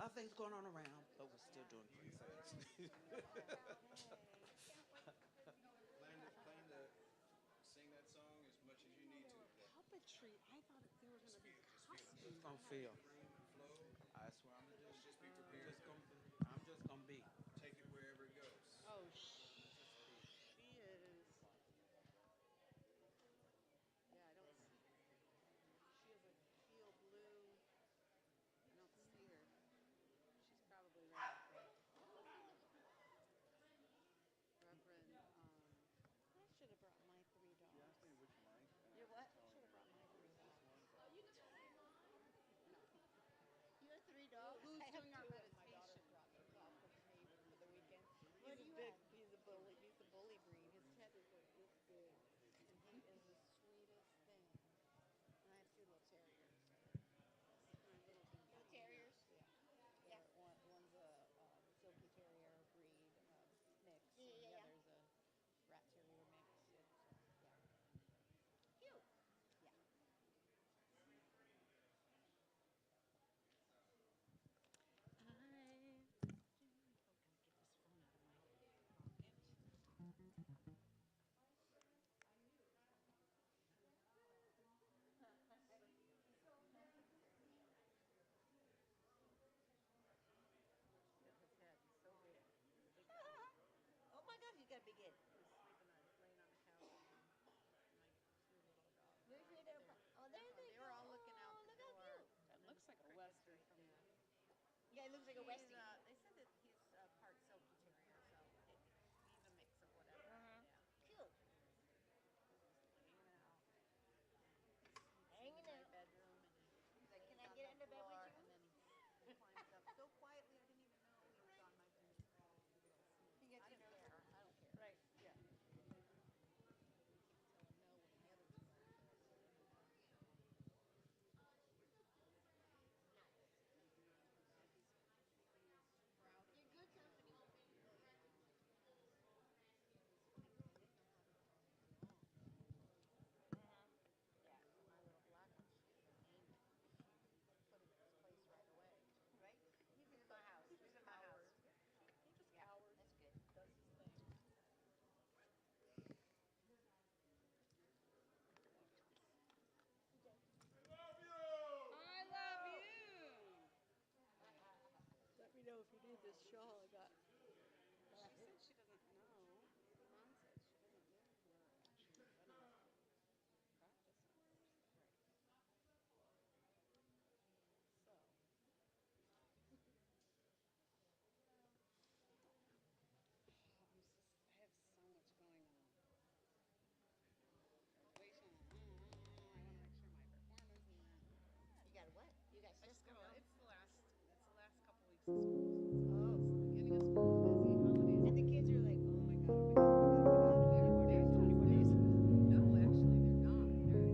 lot of things going on around, but we're still doing great things. Plan to sing that song as much as you need to today. Puppetry. I thought they were going to be costumes. It's Gonna gonna feel. flow. That's what I'm gonna do. Let's just be prepared. I'm just gonna be. Take it wherever it goes. Oh, she is. Yeah, I don't see. She has a teal blue. I don't see her. She's probably ready for Reverend. I should have brought my three She asked dogs. me which mic. Your what? I should have brought my three dogs. You have three dogs? Who's I have doing our two. meditation? My daughter dropped us off with me for the weekend. What He's do a you big. have? He's a bully. He's a bully breed. His head is like this big, and he is the sweetest thing. And I have two little terriers. My little baby. No terriers? Yeah. Yeah. One's a silky terrier breed mix, and the Yeah. other's a rat terrier mix. Yeah. Cute. Yeah. Get this phone out of my pocket. His head is so big. He's a big guy. Oh my gosh, you got a big head. He's laying on the couch and my two little dogs. Where's your little Oh, there they They go. were all looking out Oh, the look how door. cute. That looks like a western from the. Yeah, it looks like a Westie. They said that he's part silky terrier, so he's a mix of whatever. Yeah. Cute. Hanging out. Hanging in my out. bedroom, and He's like, can I on get the into bed with floor, you? and then he climbs up so quietly I didn't even know he was on my bed. He gets I you don't nervous. care. I don't care. Right. Yeah. Tell him no when the other two don't care. You're good company. Yeah, my little black one, Amy, she put him in his place right away. Right? He's in my house. He's in my house. He just Yeah, cowers. that's good. Does his thing. I love you. Let me know if you need this shawl I got. She said she doesn't know. Mom said she doesn't know if we're actually gonna practice on Thursday. Right. So. I have so much going on. Graduation. I want to make sure my performance is in. You got what? You got stuff going on? It's the last couple weeks of school. Oh. It's the beginning of school is busy. Holidays. And the kids are like, oh my god, oh my god, oh my god, oh my god. There's 24 days. No, actually, they're not. They're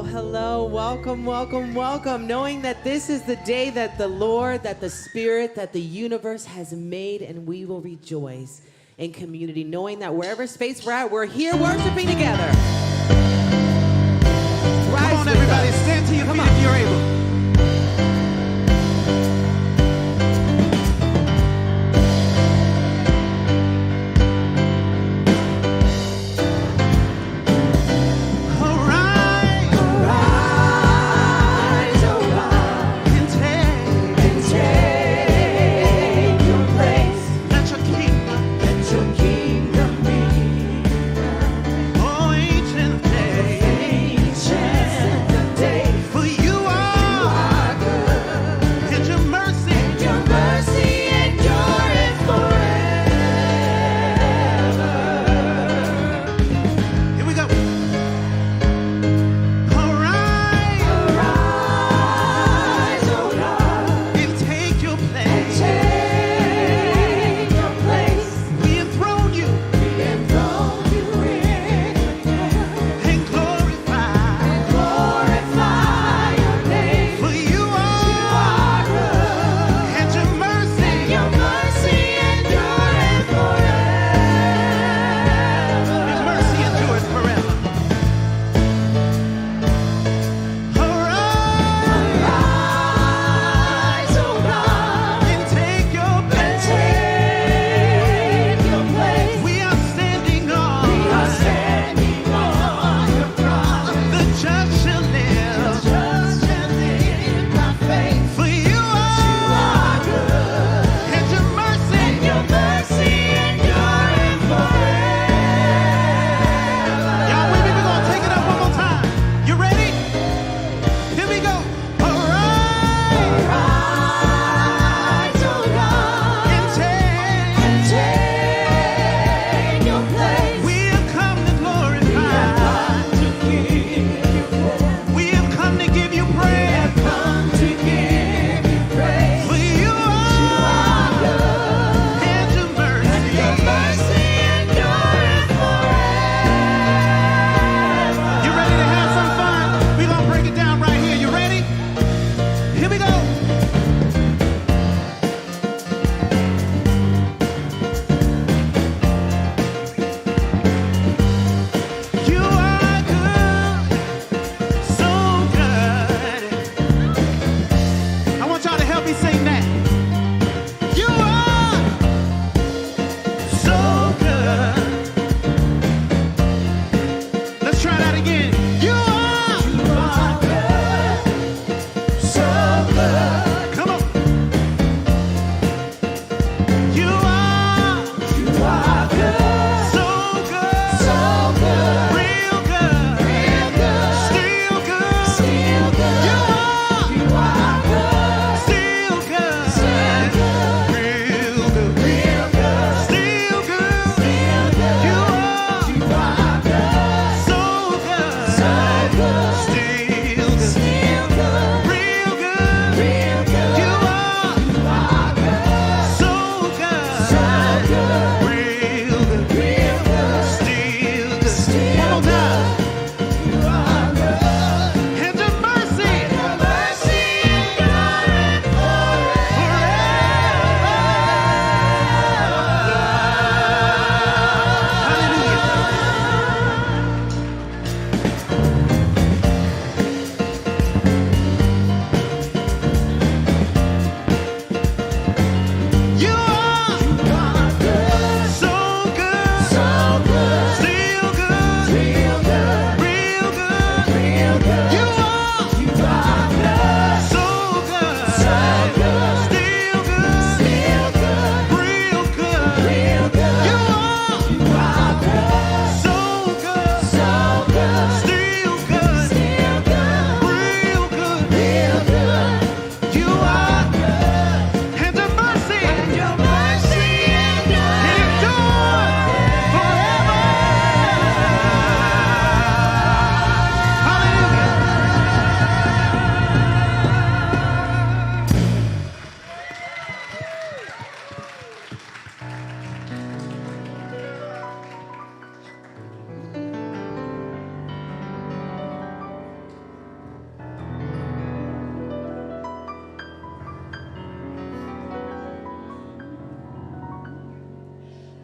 Hello. Welcome. Knowing that this is the day that the Lord, that the Spirit, that the universe has made, and we will rejoice in community. Knowing that wherever space we're at, we're here worshiping together. Come on, everybody. Stand to your feet if you're able.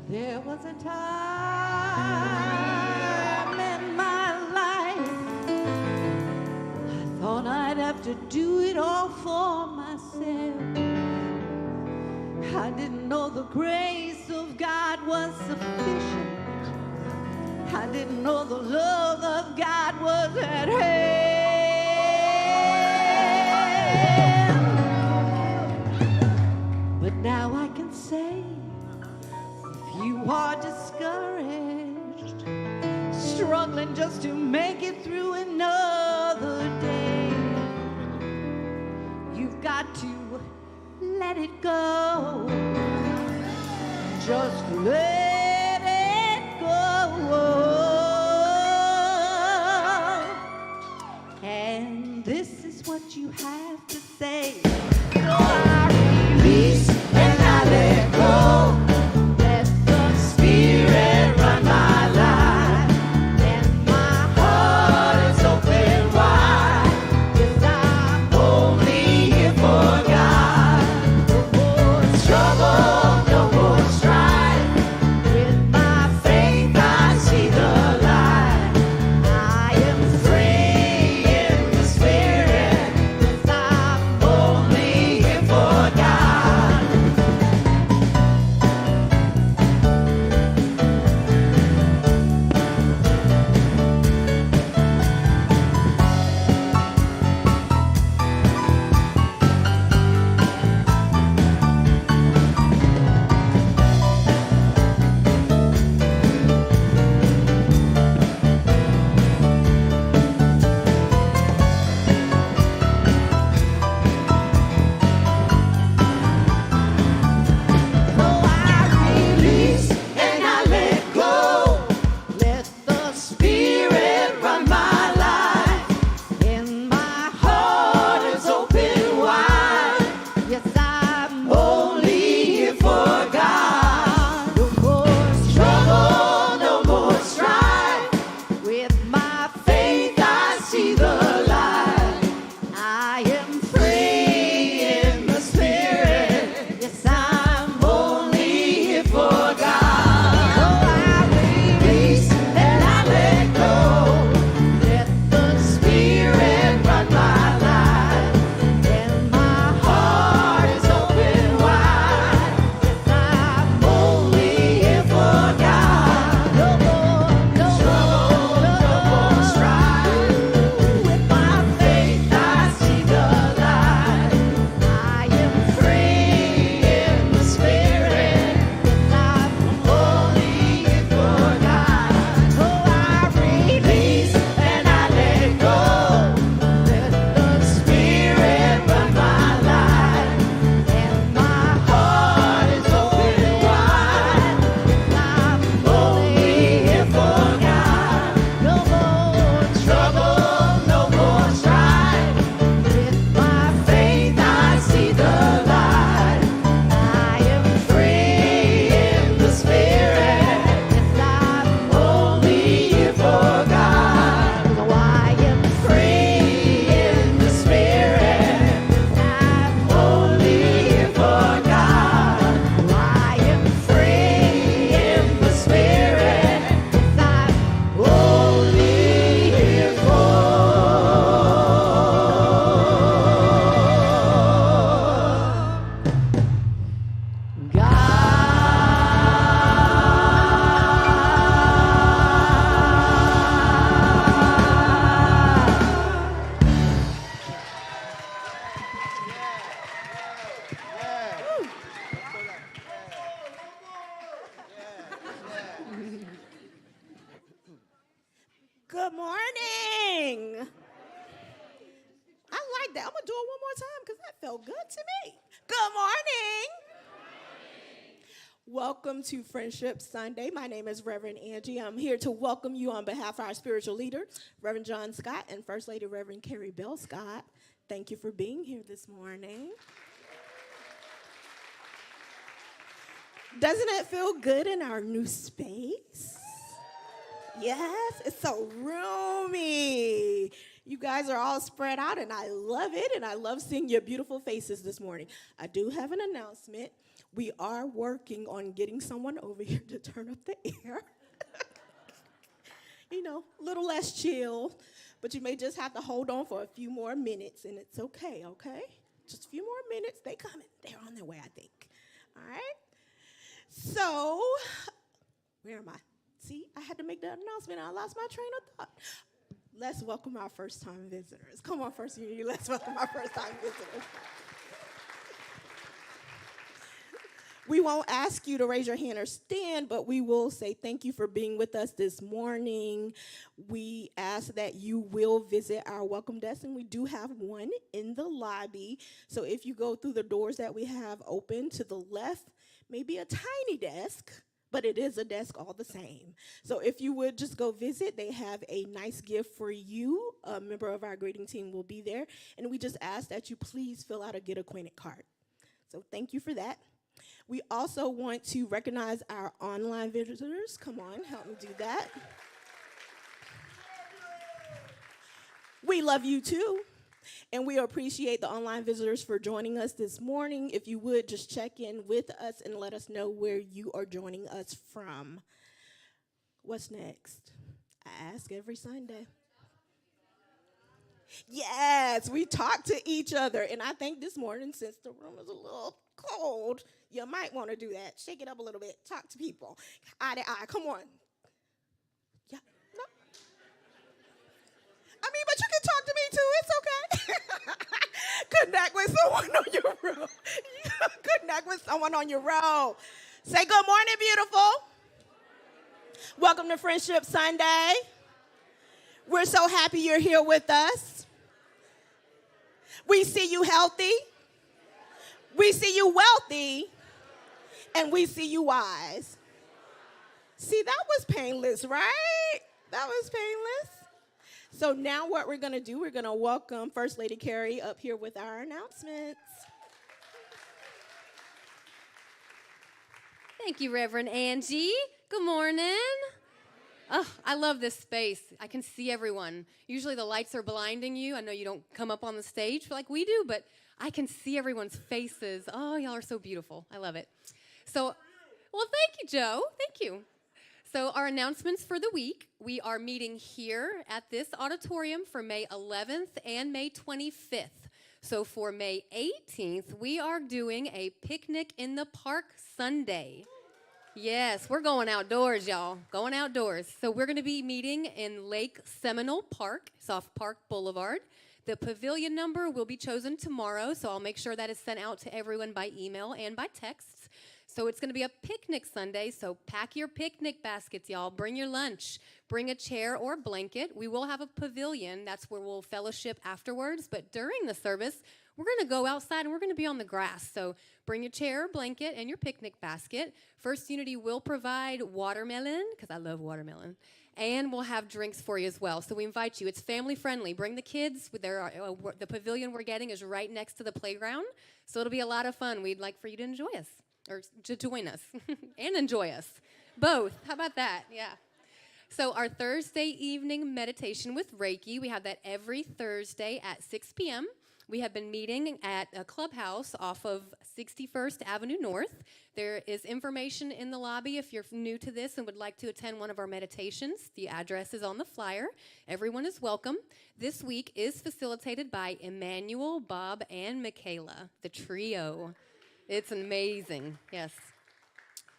There was a time in my life I thought I'd have to do it all for myself. I didn't know the grace of God was sufficient. I didn't know the love of God was at hand. But now I can say, if you are discouraged, struggling just to make it through another day, you've got to let it go. Just let it go. And this is what you have to say. So I release and I let go. Let the Spirit run my life. And my heart is open wide. 'Cause I'm only here for God. No more trouble, no more strife. With my faith I see the light. I am free in the Spirit. 'Cause I'm only here for God. So I release and I let go. Let the Spirit run my life. And my heart is open wide. Yes, I'm only here for God. No more struggle, no more strife. With my faith I see the light. I am free in the Spirit. Yes, I'm only here for God. So I release and I let go. Let the Spirit run my life. And my heart is open wide. Yes, I'm only here for God. No more trouble, no more strife. With my faith I see the light. I am free in the Spirit. Yes, I'm only here for God. So I release and I let go. Let the Spirit run my life. And my heart is open wide. I'm only here for God. No more trouble, no more strife. With my faith I see the light. I am free in the Spirit. Yes, I'm only here for God. So I am free in the Spirit. I'm only here for God. I am free in the Spirit. I'm only here for Good morning. I like that. I'm going to do it one more time because that felt good to me. Good morning. Welcome to Friendship Sunday. My name is Reverend Angie. I'm here to welcome you on behalf of our spiritual leader, Reverend John Scott, and First Lady Reverend Carrie Bell Scott. Thank you for being here this morning. Doesn't it feel good in our new space? Yes, it's so roomy. You guys are all spread out, and I love it, and I love seeing your beautiful faces this morning. I do have an announcement. We are working on getting someone over here to turn up the air. You know, a little less chill, but you may just have to hold on for a few more minutes, and it's okay, okay? Just a few more minutes. They coming. They're on their way, I think. All right? So, where am I? See, I had to make that announcement. I lost my train of thought. Let's welcome our first-time visitors. Come on, First Unity, let's welcome our first-time visitors. We won't ask you to raise your hand or stand, but we will say thank you for being with us this morning. We ask that you will visit our welcome desk, and we do have one in the lobby. So if you go through the doors that we have open to the left, maybe a tiny desk, but it is a desk all the same. So if you would just go visit, they have a nice gift for you. A member of our greeting team will be there, and we just ask that you please fill out a Get Acquainted card. So thank you for that. We also want to recognize our online visitors. Come on, help me do that. We love you too, and we appreciate the online visitors for joining us this morning. If you would, just check in with us and let us know where you are joining us from. What's next? I ask every Sunday. Yes, we talk to each other, and I think this morning, since the room is a little cold, you might want to do that. Shake it up a little bit. Talk to people. Eye to eye. Come on. Yeah. No. I mean, but you can talk to me too. It's okay. Connect with someone on your row. Connect with someone on your row. Say good morning, beautiful. Welcome to Friendship Sunday. We're so happy you're here with us. We see you healthy. We see you wealthy. And we see you wise. See, that was painless, right? That was painless. So now what we're going to do, we're going to welcome First Lady Carrie up here with our announcements. Thank you, Reverend Angie. Good morning. Oh, I love this space. I can see everyone. Usually the lights are blinding you. I know you don't come up on the stage like we do, but I can see everyone's faces. Oh, y'all are so beautiful. I love it. So, well, thank you, Joe. Thank you. So our announcements for the week, we are meeting here at this auditorium for May 11th and May 25th. So for May 18th, we are doing a picnic in the park Sunday. Yes, we're going outdoors, y'all. Going outdoors. So we're going to be meeting in Lake Seminole Park, it's off Park Boulevard. The pavilion number will be chosen tomorrow, so I'll make sure that is sent out to everyone by email and by text. So it's going to be a picnic Sunday, so pack your picnic baskets, y'all. Bring your lunch. Bring a chair or blanket. We will have a pavilion. That's where we'll fellowship afterwards. But during the service, we're going to go outside and we're going to be on the grass. So bring your chair or blanket and your picnic basket. First Unity will provide watermelon, because I love watermelon. And we'll have drinks for you as well. So we invite you. It's family friendly. Bring the kids. The pavilion we're getting is right next to the playground. So it'll be a lot of fun. We'd like for you to enjoy us. Or to join us and enjoy us. Both. How about that? Yeah. So our Thursday evening meditation with Reiki, we have that every Thursday at 6 p.m. We have been meeting at a clubhouse off of 61st Avenue North. There is information in the lobby if you're new to this and would like to attend one of our meditations. The address is on the flyer. Everyone is welcome. This week is facilitated by Emmanuel, Bob, and Michaela, the trio. It's amazing, yes.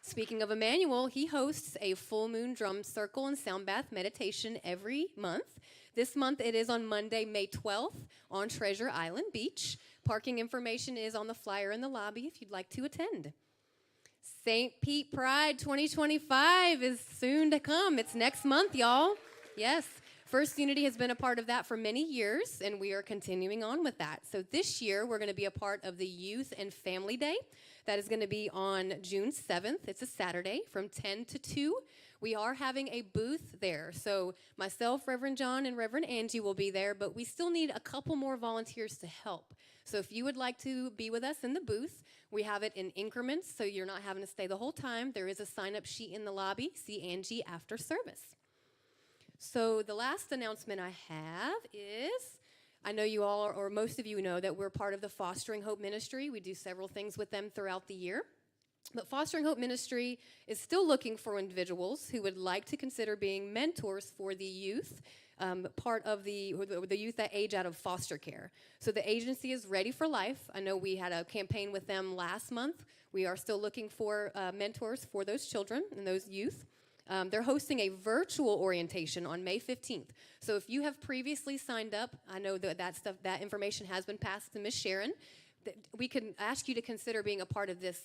Speaking of Emmanuel, he hosts a full moon drum circle and sound bath meditation every month. This month it is on Monday, May 12th on Treasure Island Beach. Parking information is on the flyer in the lobby if you'd like to attend. St. Pete Pride 2025 is soon to come. It's next month, y'all. Yes. First Unity has been a part of that for many years, and we are continuing on with that. So this year, we're going to be a part of the Youth and Family Day. That is going to be on June 7th. It's a Saturday from 10 to 2. We are having a booth there. So myself, Reverend John, and Reverend Angie will be there, but we still need a couple more volunteers to help. So if you would like to be with us in the booth, we have it in increments, so you're not having to stay the whole time. There is a sign-up sheet in the lobby. See Angie after service. So the last announcement I have is, I know you all, or most of you know, that we're part of the Fostering Hope Ministry. We do several things with them throughout the year. But Fostering Hope Ministry is still looking for individuals who would like to consider being mentors for the youth, part of the youth that age out of foster care. So the agency is Ready for Life. I know we had a campaign with them last month. We are still looking for mentors for those children and those youth. They're hosting a virtual orientation on May 15th. So if you have previously signed up, I know that information has been passed to Ms. Sharon. We can ask you to consider being a part of this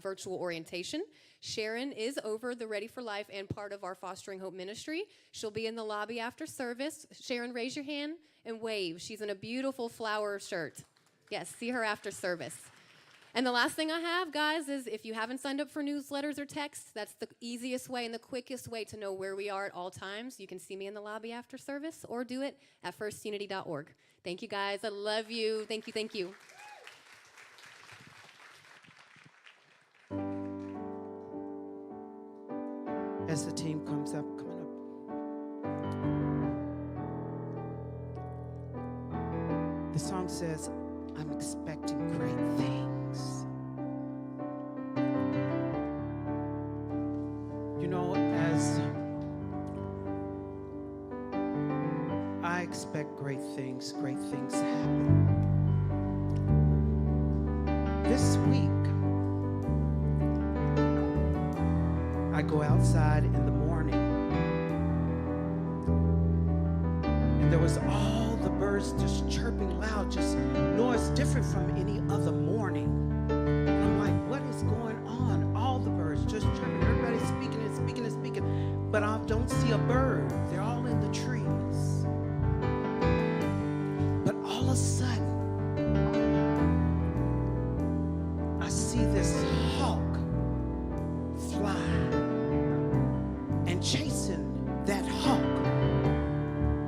virtual orientation. Sharon is over the Ready for Life and part of our Fostering Hope Ministry. She'll be in the lobby after service. Sharon, raise your hand and wave. She's in a beautiful flower shirt. Yes, see her after service. And the last thing I have, guys, is if you haven't signed up for newsletters or texts, that's the easiest way and the quickest way to know where we are at all times. You can see me in the lobby after service or do it at firstunity.org. Thank you, guys. I love you. Thank you. Thank you. As the team comes up, come on up. The song says, I'm expecting great things. You know, as I expect great things happen. This week, I go outside in the morning, and there was all the birds just chirping loud, just noise different from any other morning. And I'm like, what is going on? All the birds just chirping, everybody's speaking and speaking and speaking, but I don't see a bird. They're all in the trees. But all of a sudden, I see this hawk fly. Chasing that hawk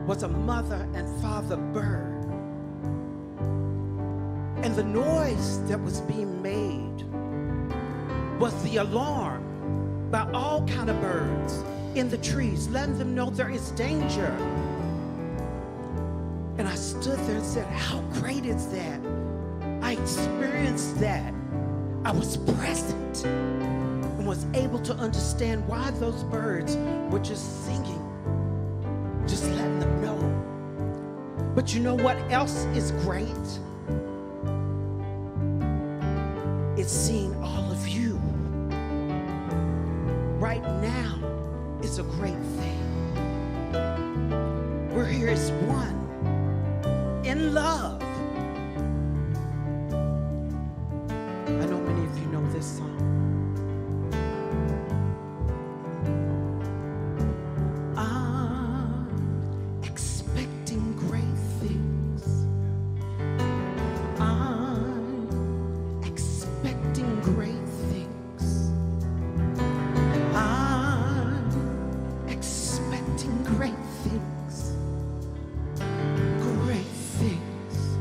was a mother and father bird. And the noise that was being made was the alarm by all kind of birds in the trees, letting them know there is danger. And I stood there and said, how great is that? I experienced that. I was present. Was able to understand why those birds were just singing, just letting them know. But you know what else is great? It's seeing all of you. Right now is a great thing. We're here as one, in love. I know many of you know this song. Great things.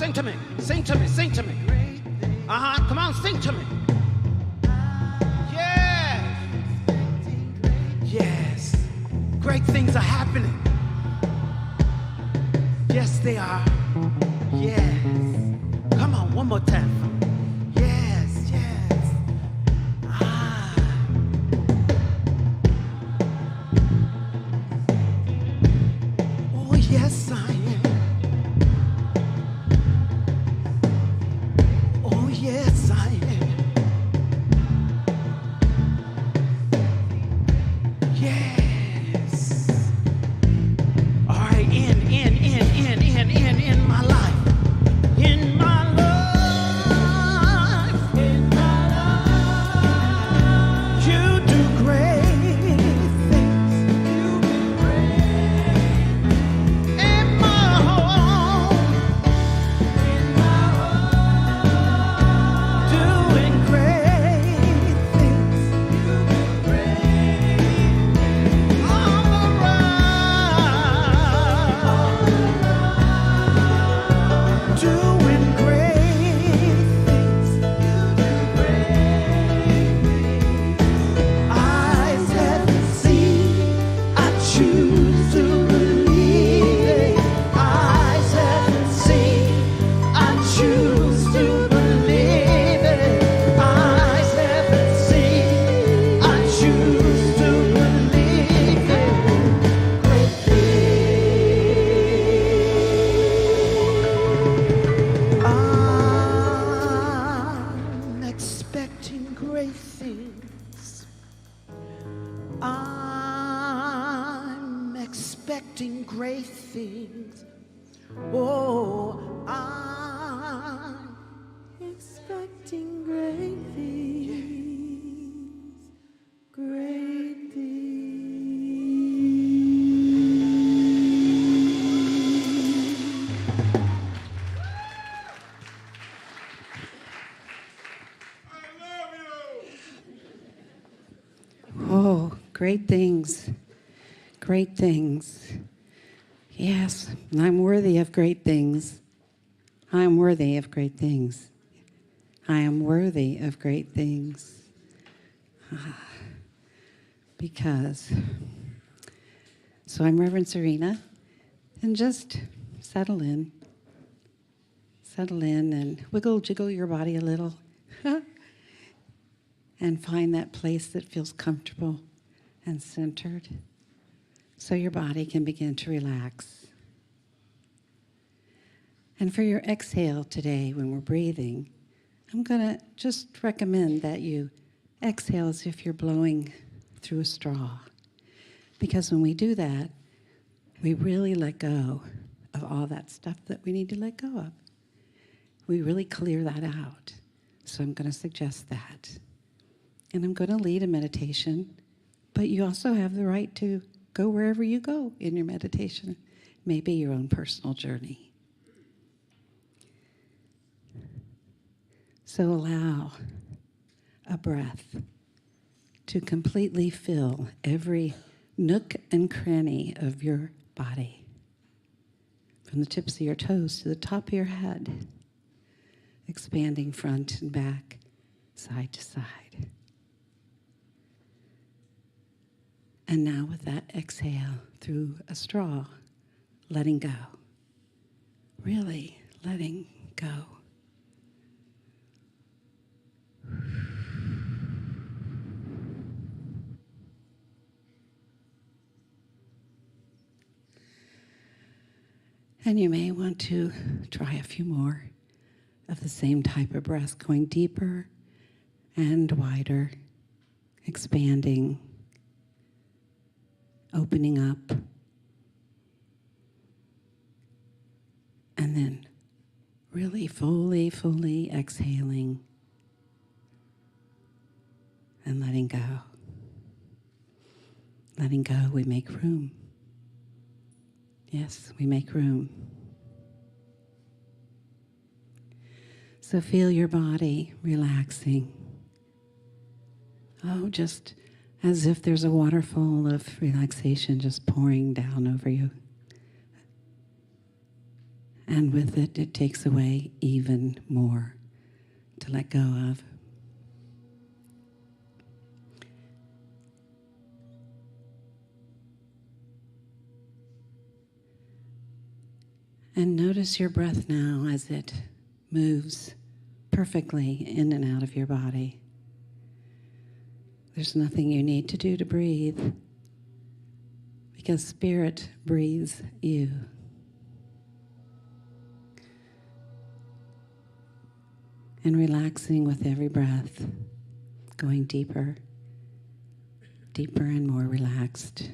sing to me, sing to me, sing to me. Come on, sing to me. Yes. Yes. Great things are happening. Yes, they are. Yes. Come on, one more time. Yes, yes. Oh, yes, I am. Oh, yes, I am. Yes. All right, in my life. In my life. In my life. You do great things. You do great things. In my home. In my home. Doing great things. You do great things. On the road. Doing great things. You do great things. Eyes haven't seen. I choose to believe it. Eyes haven't seen. I choose to believe it. Eyes haven't seen. I choose to believe it. Great I'm expecting great things. I'm expecting great things. Oh, I'm Expecting great things. Great things. Oh, great things. Great things. Yes, I'm worthy of great things. I'm worthy of great things. I am worthy of great things. Because. So I'm Reverend Serena, and just settle in. Settle in and jiggle your body a little. And find that place that feels comfortable and centered so your body can begin to relax. And for your exhale today, when we're breathing, I'm going to just recommend that you exhale as if you're blowing through a straw. Because when we do that, we really let go of all that stuff that we need to let go of. We really clear that out. So I'm going to suggest that. And I'm going to lead a meditation, but you also have the right to go wherever you go in your meditation, maybe your own personal journey. So allow a breath to completely fill every nook and cranny of your body, from the tips of your toes to the top of your head, expanding front and back, side to side. And now with that exhale through a straw, letting go. Really letting go. And you may want to try a few more of the same type of breath, going deeper and wider, expanding, opening up, and then really fully exhaling and letting go. Letting go, we make room. Yes, we make room. So feel your body relaxing. Oh, just as if there's a waterfall of relaxation just pouring down over you. And with it, it takes away even more to let go of. And notice your breath now as it moves perfectly in and out of your body. There's nothing you need to do to breathe because Spirit breathes you. And relaxing with every breath, going deeper, deeper and more relaxed.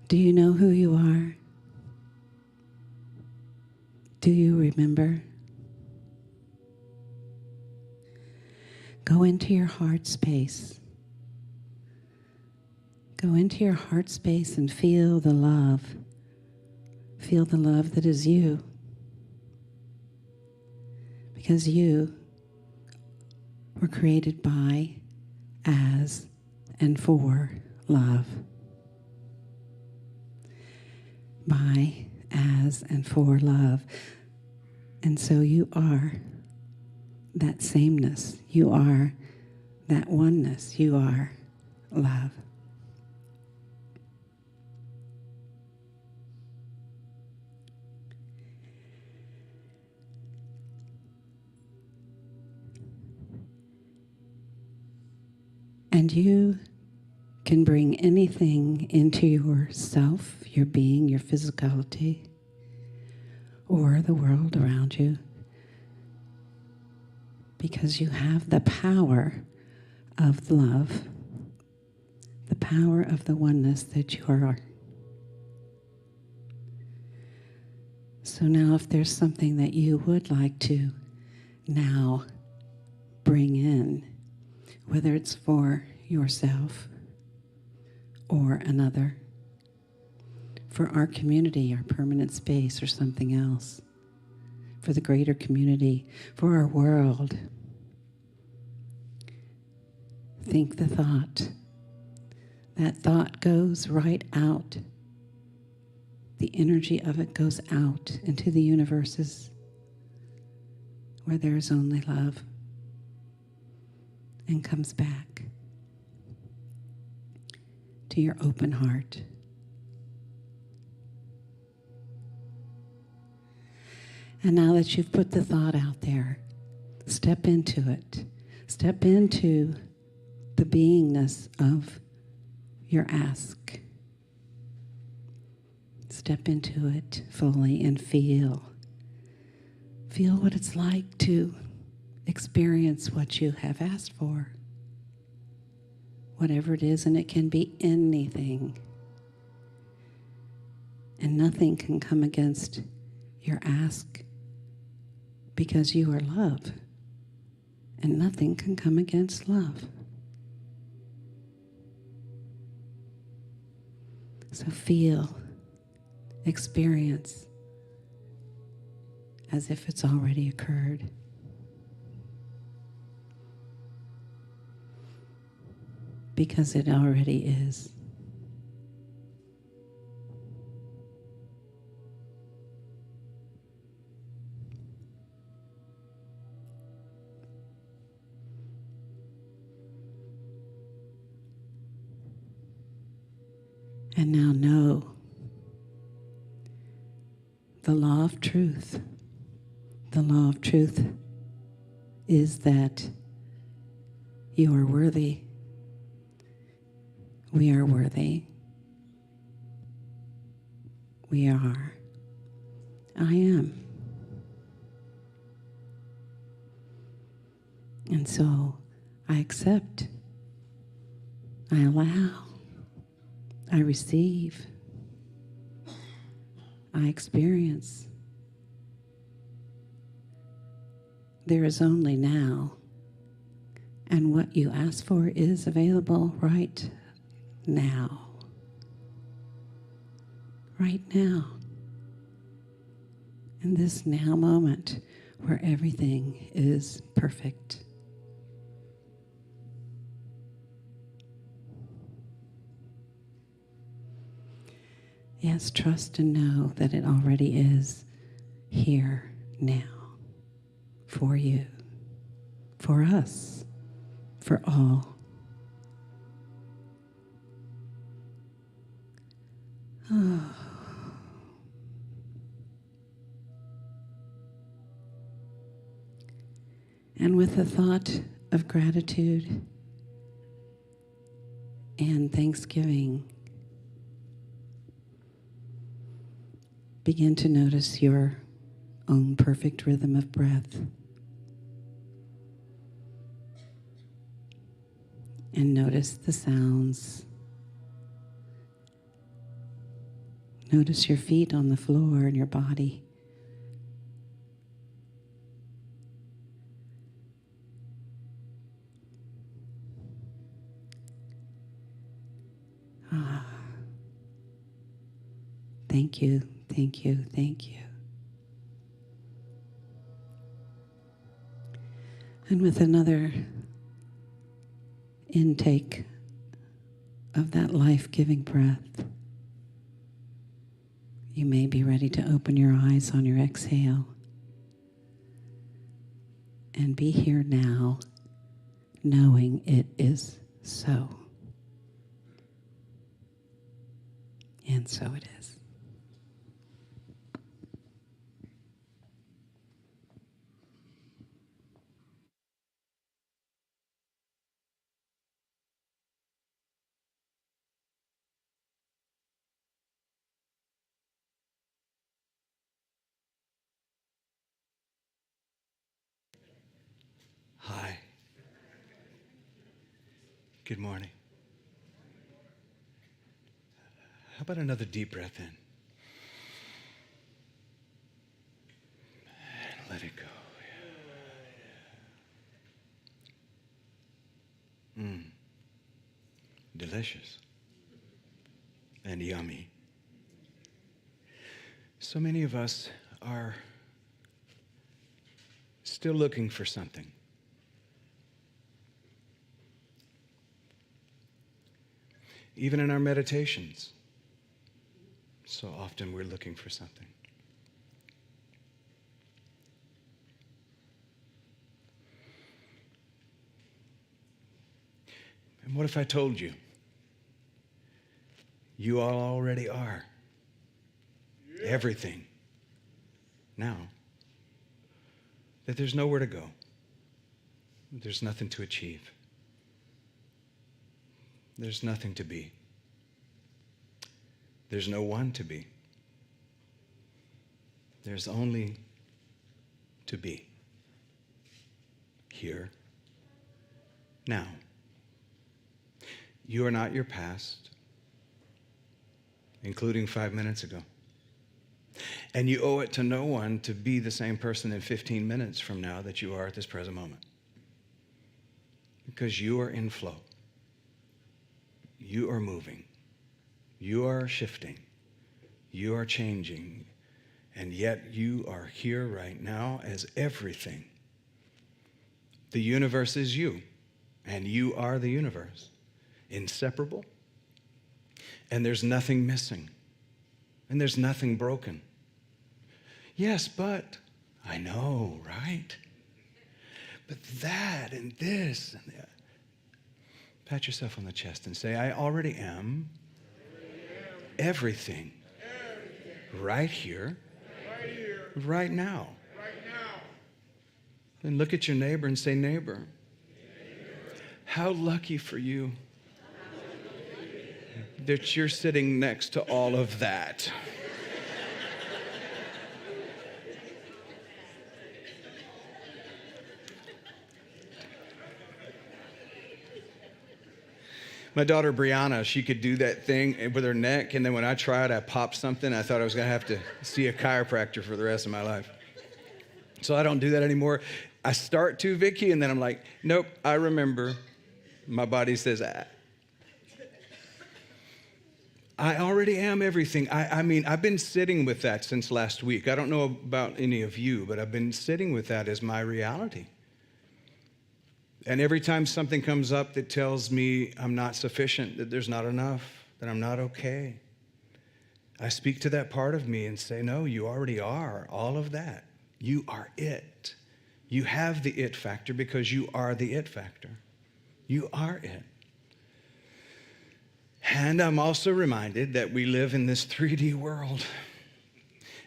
Do you know who you are? Do you remember? Go into your heart space. Go into your heart space and feel the love. Feel the love that is you. Because you were created by, as, and for love. By, as, and for love. And so you are that sameness. You are that oneness. You are love. And you can bring anything into yourself, your being, your physicality, or the world around you, because you have the power of love, the power of the oneness that you are. So now if there's something that you would like to now bring in, whether it's for yourself or another, for our community, our permanent space, or something else, for the greater community, for our world, think the thought. That thought goes right out. The energy of it goes out into the universes where there is only love and comes back to your open heart. And now that you've put the thought out there, step into it. Step into the beingness of your ask. Step into it fully and feel. Feel what it's like to experience what you have asked for. Whatever it is, and it can be anything. And nothing can come against your ask because you are love. And nothing can come against love. So feel, experience as if it's already occurred. Because it already is. And now know the law of truth. The law of truth is that you are worthy. We are worthy. We are. I am. And so I accept. I allow. I receive. I experience. There is only now. And what you ask for is available right now. Right now. in this now moment where everything is perfect. Yes, trust and know that it already is here now for you, for us, for all. Oh. And with a thought of gratitude and thanksgiving, begin to notice your own perfect rhythm of breath. And notice the sounds. Notice your feet on the floor and your body. Ah. Thank you, thank you, thank you. And with another intake of that life-giving breath, you may be ready to open your eyes on your exhale and be here now, knowing it is so. And so it is. Hi. Good morning. How about another deep breath in? And let it go. Delicious. And yummy. So many of us are still looking for something. Even in our meditations, so often we're looking for something. And what if I told you, you all already are everything now, that there's nowhere to go, there's nothing to achieve, there's nothing to be, there's no one to be, there's only to be, here, now. You are not your past, including 5 minutes ago. And you owe it to no one to be the same person in 15 minutes from now that you are at this present moment. Because you are in flow. You are moving. You are shifting. You are changing. And yet you are here right now as everything. The universe is you, and you are the universe. Inseparable. And there's nothing missing. And there's nothing broken. Yes, but I know, right? But that and this and that. Pat yourself on the chest and say, I already am everything. Right here. Right now. And look at your neighbor and say, neighbor, how lucky for you that you're sitting next to all of that. My daughter Brianna, she could do that thing with her neck, and then when I tried, I popped something. I thought I was going to have to see a chiropractor for the rest of my life. So I don't do that anymore. I start to, Vicky, and then I'm like, nope, I remember. My body says, ah. I already am everything. I mean, I've been sitting with that since last week. I don't know about any of you, but I've been sitting with that as my reality. And every time something comes up that tells me I'm not sufficient, that there's not enough, that I'm not okay, I speak to that part of me and say, no, you already are all of that. You are it. You have the it factor because you are the it factor. You are it. And I'm also reminded that we live in this 3D world.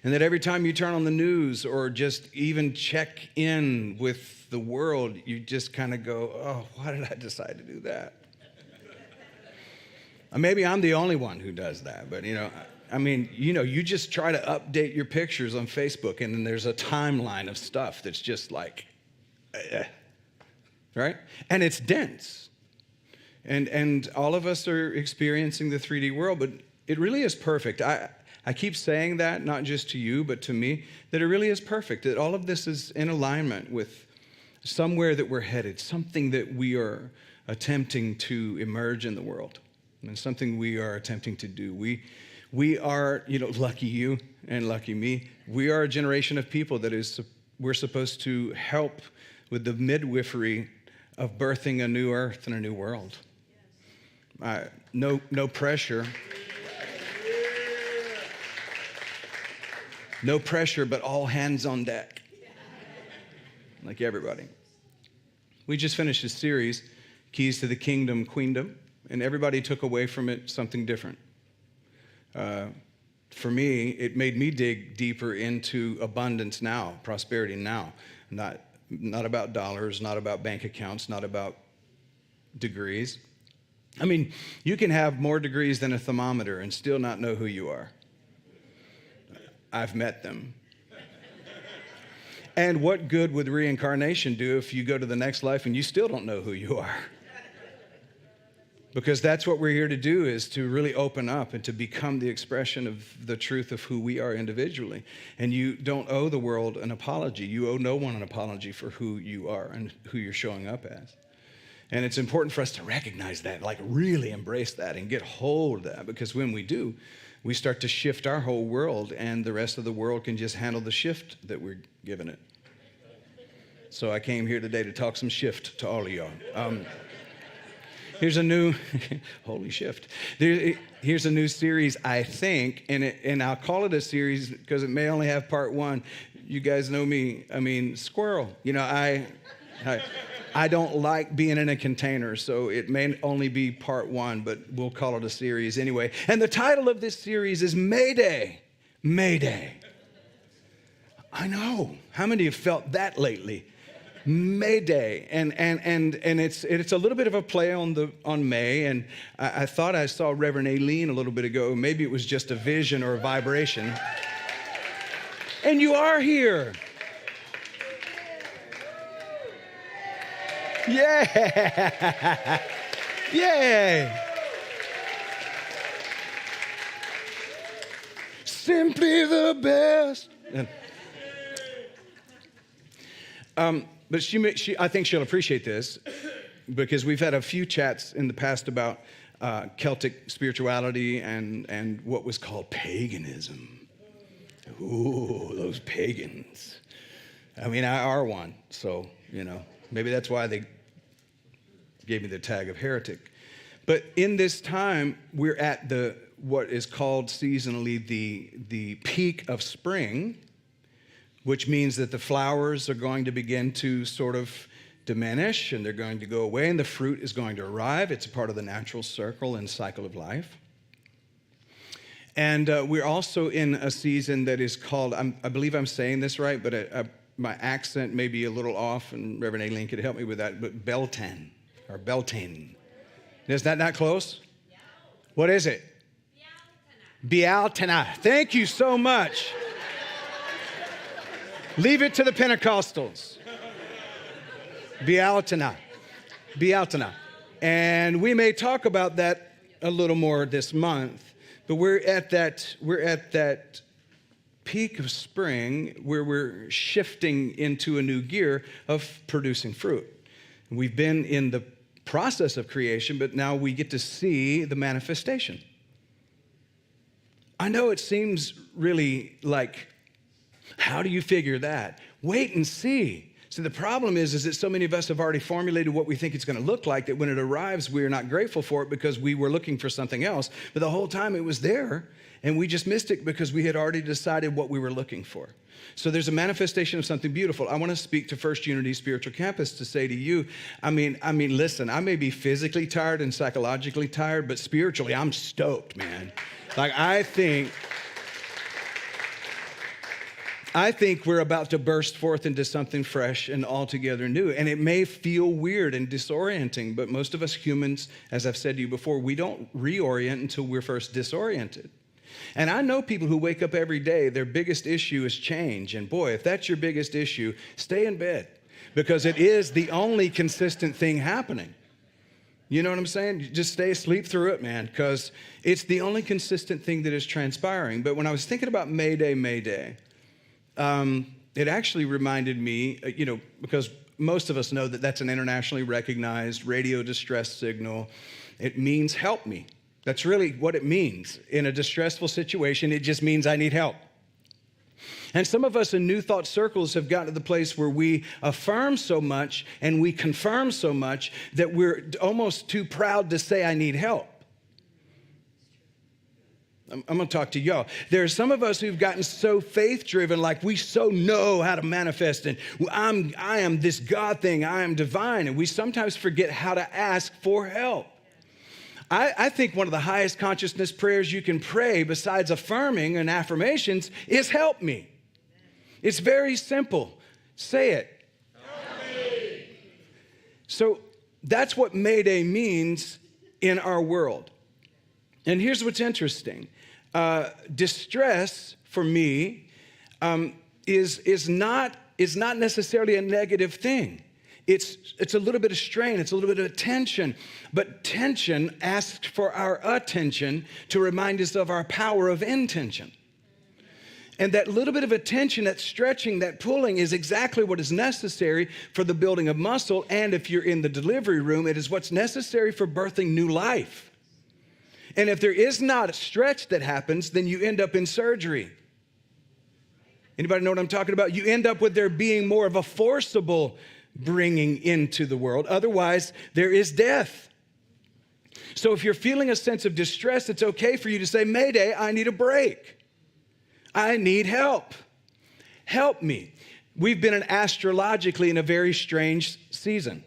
And that every time you turn on the news or just even check in with the world, you just kind of go, oh, why did I decide to do that? Maybe I'm the only one who does that, but you just try to update your pictures on Facebook and then there's a timeline of stuff that's just like, right? And it's dense. And all of us are experiencing the 3D world, but it really is perfect. I keep saying that, not just to you, but to me, that it really is perfect, that all of this is in alignment with somewhere that we're headed, something that we are attempting to emerge in the world, and something we are attempting to do. We are, lucky you and lucky me, we are a generation of people that we're supposed to help with the midwifery of birthing a new earth and a new world. No pressure. No pressure, but all hands on deck. Like everybody. We just finished a series, Keys to the Kingdom, Queendom, and everybody took away from it something different. For me, it made me dig deeper into abundance now, prosperity now. Not about dollars, not about bank accounts, not about degrees. I mean, you can have more degrees than a thermometer and still not know who you are. I've met them. And what good would reincarnation do if you go to the next life and you still don't know who you are? Because that's what we're here to do, is to really open up and to become the expression of the truth of who we are individually. And you don't owe the world an apology. You owe no one an apology for who you are and who you're showing up as. And it's important for us to recognize that, like really embrace that and get hold of that, because when we do, we start to shift our whole world and the rest of the world can just handle the shift that we're giving it. So I came here today to talk some shift to all of y'all. Here's a new, holy shift. Here's a new series, I think, and I'll call it a series because it may only have part one. You guys know me, squirrel. I don't like being in a container, so it may only be part one, but we'll call it a series anyway. And the title of this series is Mayday. Mayday. I know. How many have felt that lately? Mayday. And it's a little bit of a play on May, and I thought I saw Reverend Aileen a little bit ago. Maybe it was just a vision or a vibration. And you are here. Yeah! Yay! Simply the best. But I think she'll appreciate this, because we've had a few chats in the past about Celtic spirituality and what was called paganism. Ooh, those pagans. I are one, so, maybe that's why they gave me the tag of heretic. But in this time, we're at what is called seasonally the peak of spring, which means that the flowers are going to begin to sort of diminish and they're going to go away and the fruit is going to arrive. It's a part of the natural circle and cycle of life. And we're also in a season that is called, I believe I'm saying this right, but my accent may be a little off, and Reverend Aileen could help me with that, but Beltane, or Beltane. Is that not close? What is it? Bealtana. Thank you so much. Leave it to the Pentecostals. Bealtana. Bealtana. And we may talk about that a little more this month, but we're at that peak of spring where we're shifting into a new gear of producing fruit. We've been in the process of creation, but now we get to see the manifestation. I know it seems really like, how do you figure that? Wait and see. So the problem is that so many of us have already formulated what we think it's going to look like, that when it arrives, we're not grateful for it because we were looking for something else. But the whole time it was there, and we just missed it because we had already decided what we were looking for. So there's a manifestation of something beautiful. I want to speak to First Unity Spiritual Campus to say to you, I mean, listen, I may be physically tired and psychologically tired, but spiritually, I'm stoked, man. Like, I think we're about to burst forth into something fresh and altogether new. And it may feel weird and disorienting, but most of us humans, as I've said to you before, we don't reorient until we're first disoriented. And I know people who wake up every day, their biggest issue is change. And boy, if that's your biggest issue, stay in bed, because it is the only consistent thing happening. You know what I'm saying? You just stay asleep through it, man, because it's the only consistent thing that is transpiring. But when I was thinking about Mayday, it actually reminded me, because most of us know that that's an internationally recognized radio distress signal. It means help me. That's really what it means. In a distressful situation, it just means I need help. And some of us in New Thought circles have gotten to the place where we affirm so much and we confirm so much that we're almost too proud to say I need help. I'm going to talk to y'all. There are some of us who've gotten so faith-driven, like we so know how to manifest, and I am this God thing, I am divine, and we sometimes forget how to ask for help. I think one of the highest consciousness prayers you can pray, besides affirming and affirmations, is help me. It's very simple. Say it. Help me. So that's what Mayday means in our world. And here's what's interesting. Distress, for me, is not necessarily a negative thing. It's a little bit of strain, it's a little bit of tension, but tension asks for our attention to remind us of our power of intention. And that little bit of attention, that stretching, that pulling is exactly what is necessary for the building of muscle. And if you're in the delivery room, it is what's necessary for birthing new life. And if there is not a stretch that happens, then you end up in surgery. Anybody know what I'm talking about? You end up with there being more of a forcible bringing into the world. Otherwise, there is death. So if you're feeling a sense of distress, it's okay for you to say, Mayday, I need a break. I need help. Help me. We've been astrologically in a very strange season.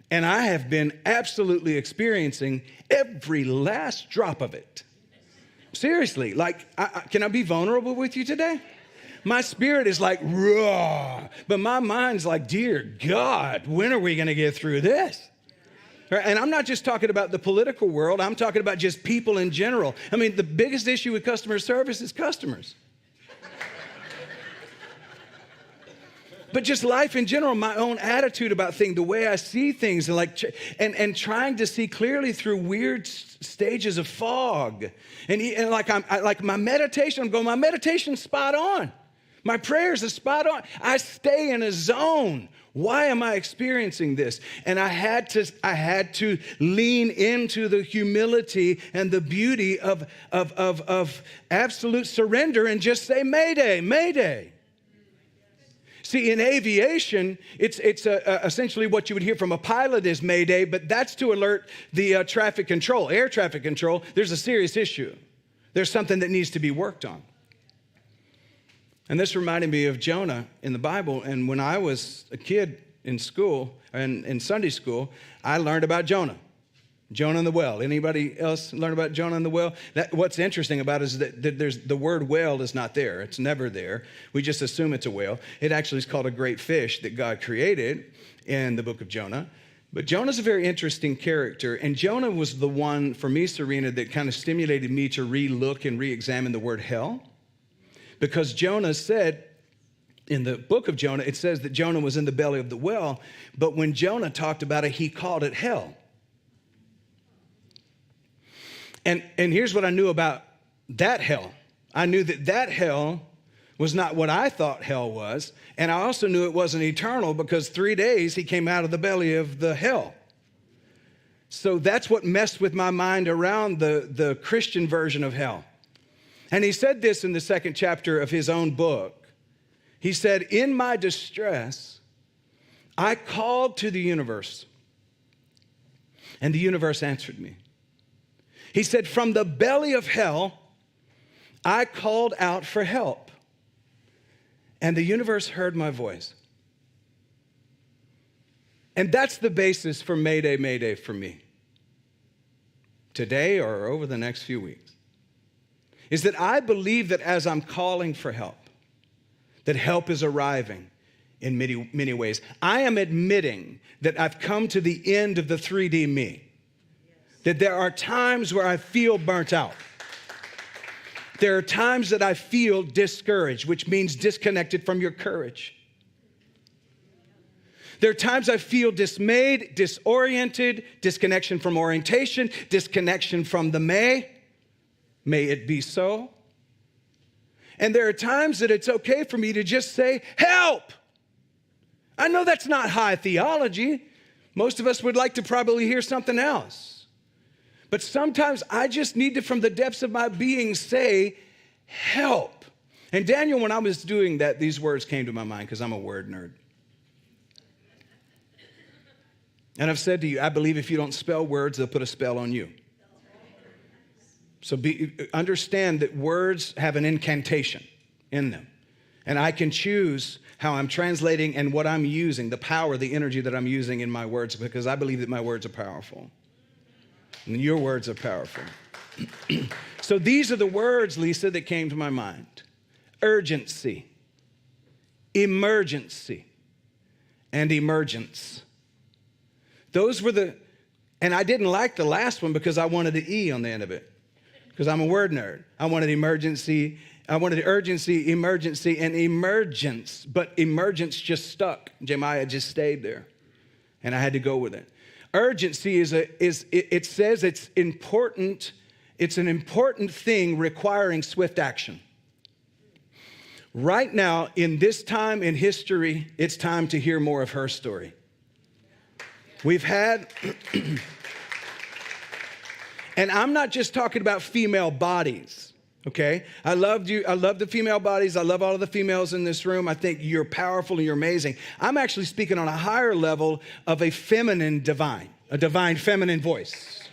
And I have been absolutely experiencing every last drop of it. Seriously, like, can I be vulnerable with you today? My spirit is like, raw, but my mind's like, dear God, when are we going to get through this? And I'm not just talking about the political world. I'm talking about just people in general. I mean, the biggest issue with customer service is customers. But just life in general, my own attitude about things, the way I see things, and trying to see clearly through weird stages of fog. And like my meditation, I'm going, my meditation's spot on. My prayers are spot on. I stay in a zone. Why am I experiencing this? And I had to lean into the humility and the beauty of absolute surrender and just say, Mayday, Mayday. See, in aviation, it's essentially what you would hear from a pilot is Mayday, but that's to alert the traffic control, air traffic control. There's a serious issue. There's something that needs to be worked on. And this reminded me of Jonah in the Bible. And when I was a kid in school, and in Sunday school, I learned about Jonah. Jonah and the well. Anybody else learn about Jonah and the well? What's interesting about it is that the word whale is not there. It's never there. We just assume it's a whale. It actually is called a great fish that God created in the book of Jonah. But Jonah's a very interesting character. And Jonah was the one, for me, Serena, that kind of stimulated me to re-look and re-examine the word hell. Because Jonah said, in the book of Jonah, it says that Jonah was in the belly of the well. But when Jonah talked about it, he called it hell. And here's what I knew about that hell. I knew that hell was not what I thought hell was. And I also knew it wasn't eternal because 3 days he came out of the belly of the hell. So that's what messed with my mind around the Christian version of hell. And he said this in the second chapter of his own book. He said, in my distress, I called to the universe, and the universe answered me. He said, from the belly of hell, I called out for help, and the universe heard my voice. And that's the basis for Mayday, Mayday for me. Today or over the next few weeks. Is that I believe that as I'm calling for help, that help is arriving in many, many ways. I am admitting that I've come to the end of the 3D me. That there are times where I feel burnt out. There are times that I feel discouraged, which means disconnected from your courage. There are times I feel dismayed, disoriented, disconnection from orientation, disconnection from the may it be so. And there are times that it's okay for me to just say, help. I know that's not high theology. Most of us would like to probably hear something else. But sometimes I just need to, from the depths of my being, say, help. And Daniel, when I was doing that, these words came to my mind because I'm a word nerd. And I've said to you, I believe if you don't spell words, they'll put a spell on you. So understand that words have an incantation in them. And I can choose how I'm translating and what I'm using, the power, the energy that I'm using in my words, because I believe that my words are powerful. And your words are powerful. So these are the words, Lisa, that came to my mind. Urgency, emergency, and emergence. Those were and I didn't like the last one because I wanted the E on the end of it. Because I'm a word nerd. I wanted urgency, emergency, and emergence. But emergence just stuck. Jemiah just stayed there. And I had to go with it. Urgency it says it's important. It's an important thing requiring swift action. Right now, in this time in history, it's time to hear more of her story. We've had, and I'm not just talking about female bodies, okay? I love the female bodies. I love all of the females in this room. I think you're powerful and you're amazing. I'm actually speaking on a higher level of a feminine divine, a divine feminine voice.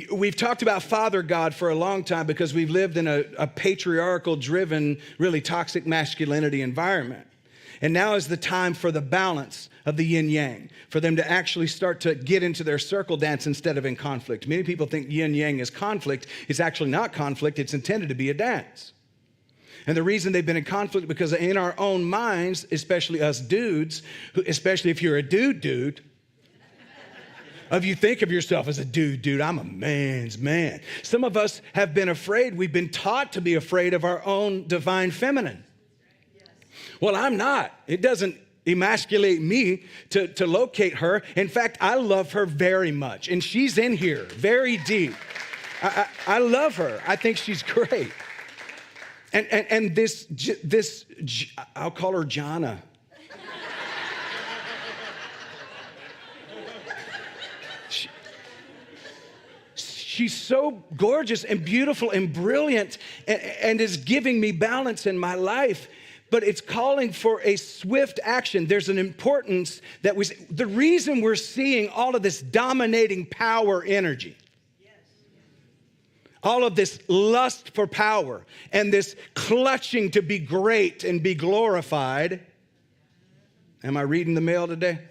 We've talked about Father God for a long time because we've lived in a patriarchal driven, really toxic masculinity environment. And now is the time for the balance of the yin yang, for them to actually start to get into their circle dance instead of in conflict. Many people think yin yang is conflict. It's actually not conflict. It's intended to be a dance. And the reason they've been in conflict because in our own minds, especially us dudes, especially if you're a dude, if you think of yourself as a dude, I'm a man's man. Some of us have been afraid. We've been taught to be afraid of our own divine feminine. Well, I'm not. It doesn't emasculate me to locate her. In fact, I love her very much. And she's in here very deep. I love her. I think she's great. And this, I'll call her Jana. She's so gorgeous and beautiful and brilliant and is giving me balance in my life. But it's calling for a swift action. There's an importance that the reason we're seeing all of this dominating power energy, all of this lust for power and this clutching to be great and be glorified. Am I reading the mail today?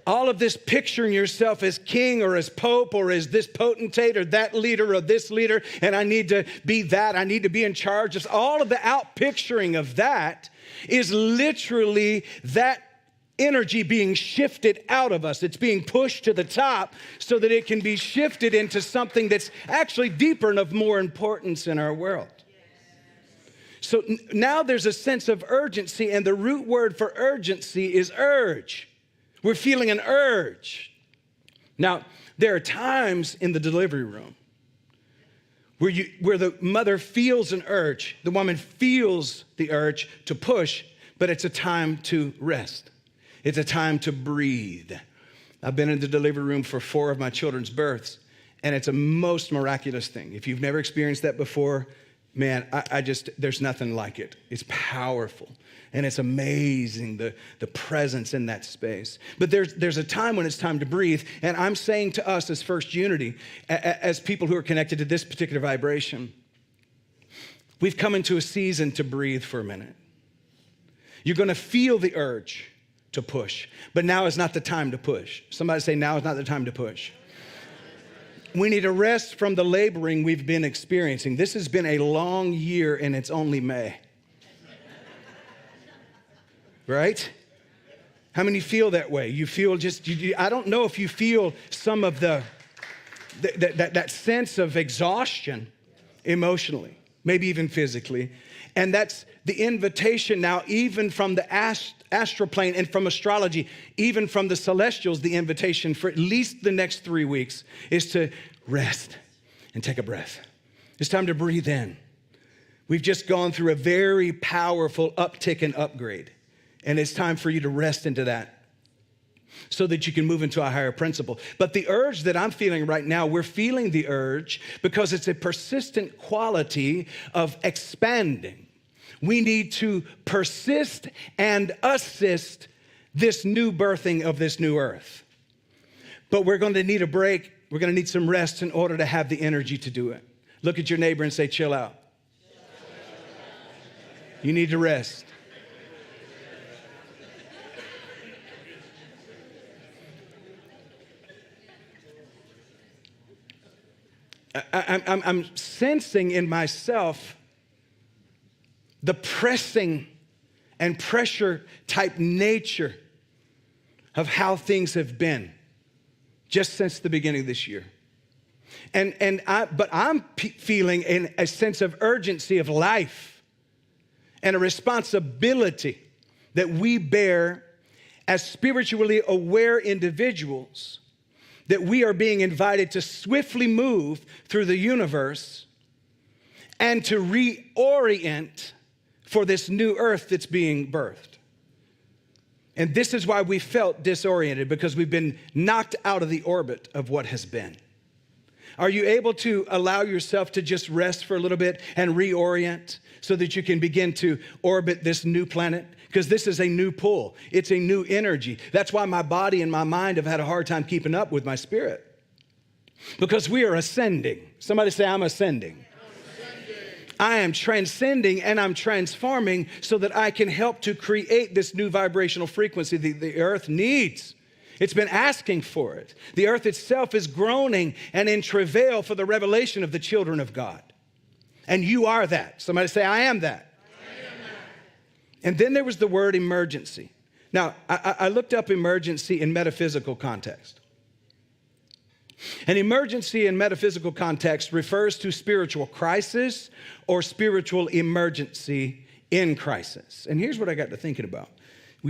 All of this picturing yourself as king or as pope or as this potentate or that leader or this leader, and I need to be that, I need to be in charge. Just all of the out picturing of that is literally that energy being shifted out of us. It's being pushed to the top so that it can be shifted into something that's actually deeper and of more importance in our world. So now there's a sense of urgency, and the root word for urgency is urge. We're feeling an urge. Now, there are times in the delivery room where the mother feels an urge, the woman feels the urge to push, but it's a time to rest. It's a time to breathe. I've been in the delivery room for 4 of my children's births, And it's a most miraculous thing. If you've never experienced that before, man, there's nothing like it. It's powerful. And it's amazing, the presence in that space. But there's a time when it's time to breathe. And I'm saying to us as First Unity, as people who are connected to this particular vibration, we've come into a season to breathe for a minute. You're going to feel the urge to push, but now is not the time to push. Somebody say, now is not the time to push. We need to rest from the laboring we've been experiencing. This has been a long year and it's only May. Right? How many feel that way? You feel I don't know if you feel some of that sense of exhaustion emotionally, maybe even physically. And that's the invitation now, even from the astral plane and from astrology, even from the celestials, the invitation for at least the next 3 weeks is to rest and take a breath. It's time to breathe in. We've just gone through a very powerful uptick and upgrade. And it's time for you to rest into that so that you can move into a higher principle. But the urge that I'm feeling right now, we're feeling the urge because it's a persistent quality of expanding. We need to persist and assist this new birthing of this new earth. But we're going to need a break. We're going to need some rest in order to have the energy to do it. Look at your neighbor and say, chill out. You need to rest. I'm sensing in myself the pressing and pressure type nature of how things have been just since the beginning of this year. But I'm feeling a sense of urgency of life and a responsibility that we bear as spiritually aware individuals, that we are being invited to swiftly move through the universe and to reorient for this new earth that's being birthed. And this is why we felt disoriented, because we've been knocked out of the orbit of what has been. Are you able to allow yourself to just rest for a little bit and reorient so that you can begin to orbit this new planet? Because this is a new pull. It's a new energy. That's why my body and my mind have had a hard time keeping up with my spirit. Because we are ascending. Somebody say, I'm ascending. I am transcending and I'm transforming so that I can help to create this new vibrational frequency the earth needs. It's been asking for it. The earth itself is groaning and in travail for the revelation of the children of God. And you are that. Somebody say, I am that. I am that. And then there was the word emergency. Now, I looked up emergency in metaphysical context. An emergency in metaphysical context refers to spiritual crisis or spiritual emergency in crisis. And here's what I got to thinking about. Do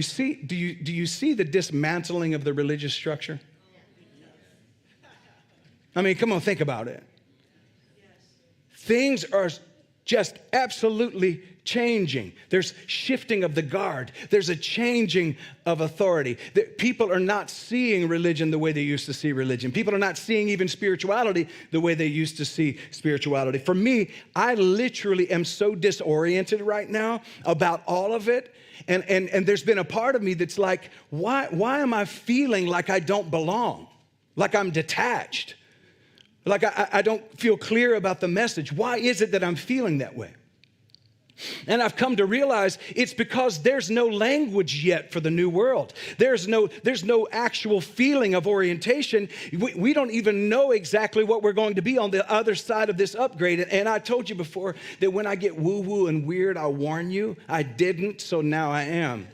you see the dismantling of the religious structure? I mean, come on, think about it. Things are just absolutely changing. There's shifting of the guard. There's a changing of authority. People are not seeing religion the way they used to see religion. People are not seeing even spirituality the way they used to see spirituality. For me, I literally am so disoriented right now about all of it. And there's been a part of me that's like, why am I feeling like I don't belong? Like I'm detached? Like I don't feel clear about the message. Why is it that I'm feeling that way? And I've come to realize it's because there's no language yet for the new world. There's no actual feeling of orientation. We don't even know exactly what we're going to be on the other side of this upgrade. And I told you before that when I get woo-woo and weird, I'll warn you. I didn't, so now I am.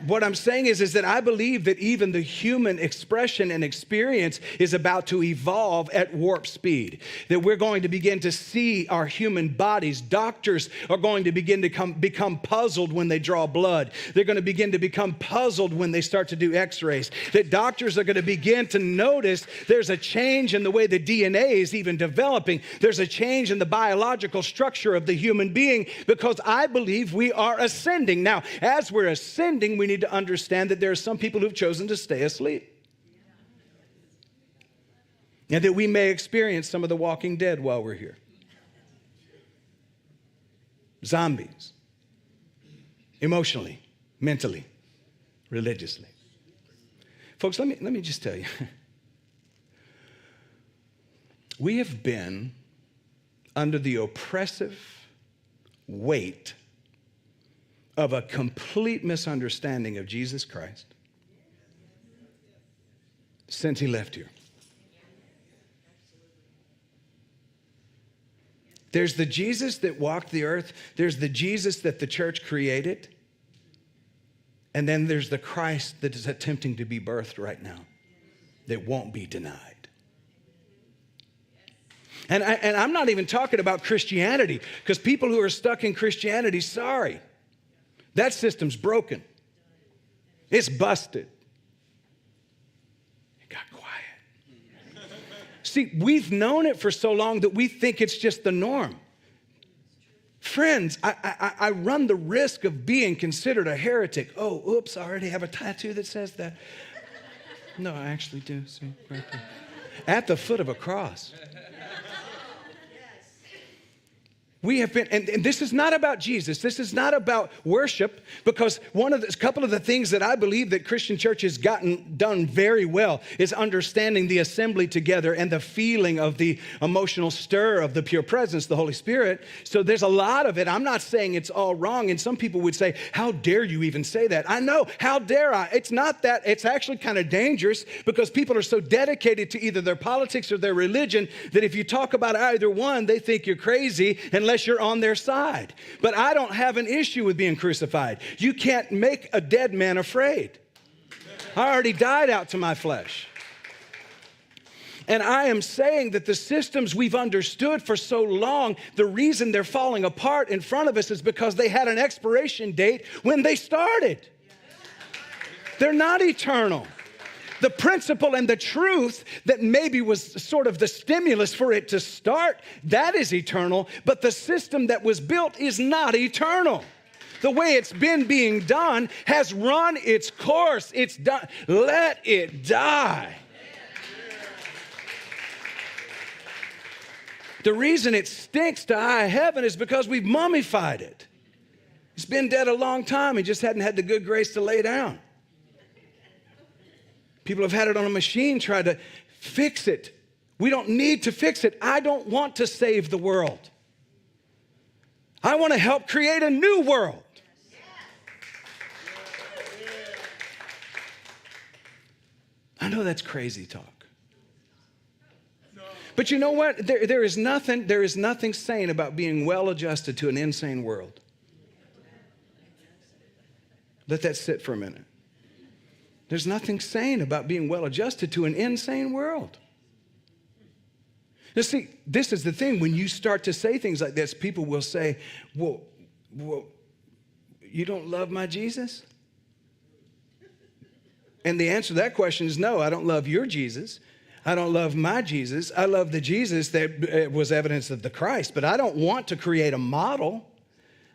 What I'm saying is that I believe that even the human expression and experience is about to evolve at warp speed. That we're going to begin to see our human bodies. Doctors are going to begin to become puzzled when they draw blood. They're going to begin to become puzzled when they start to do x-rays. That doctors are going to begin to notice there's a change in the way the DNA is even developing. There's a change in the biological structure of the human being, because I believe we are ascending. Now, as we're ascending, we need to understand that there are some people who've chosen to stay asleep. and that we may experience some of the walking dead while we're here. Zombies, emotionally, mentally, religiously. Folks, let me just tell you. We have been under the oppressive weight of a complete misunderstanding of Jesus Christ since he left here. There's the Jesus that walked the earth. There's the Jesus that the church created. And then there's the Christ that is attempting to be birthed right now that won't be denied. And I'm not even talking about Christianity, because people who are stuck in Christianity, sorry, that system's broken. It's busted. It got quiet. See, we've known it for so long that we think it's just the norm. Friends, I run the risk of being considered a heretic. Oh, oops, I already have a tattoo that says that. No, I actually do. See, right there. At the foot of a cross. We have been, and this is not about Jesus. This is not about worship, because a couple of the things that I believe that Christian church has done very well is understanding the assembly together and the feeling of the emotional stir of the pure presence, the Holy Spirit. So there's a lot of it. I'm not saying it's all wrong. And some people would say, how dare you even say that? I know, how dare I? It's not that. It's actually kind of dangerous, because people are so dedicated to either their politics or their religion that if you talk about either one, they think you're crazy unless you're on their side. But I don't have an issue with being crucified. You can't make a dead man afraid. I already died out to my flesh. And I am saying that the systems we've understood for so long, the reason they're falling apart in front of us is because they had an expiration date when they started. They're not eternal. The principle and the truth that maybe was sort of the stimulus for it to start, that is eternal, but the system that was built is not eternal. The way it's been being done has run its course. It's done. Let it die. The reason it stinks to high heaven is because we've mummified it. It's been dead a long time. It just hadn't had the good grace to lay down. People have had it on a machine, tried to fix it. We don't need to fix it. I don't want to save the world. I want to help create a new world. I know that's crazy talk. But you know what? There is nothing sane about being well adjusted to an insane world. Let that sit for a minute. There's nothing sane about being well adjusted to an insane world. Now see, this is the thing. When you start to say things like this, people will say, well, you don't love my Jesus? And the answer to that question is no, I don't love your Jesus. I don't love my Jesus. I love the Jesus that was evidence of the Christ, but I don't want to create a model.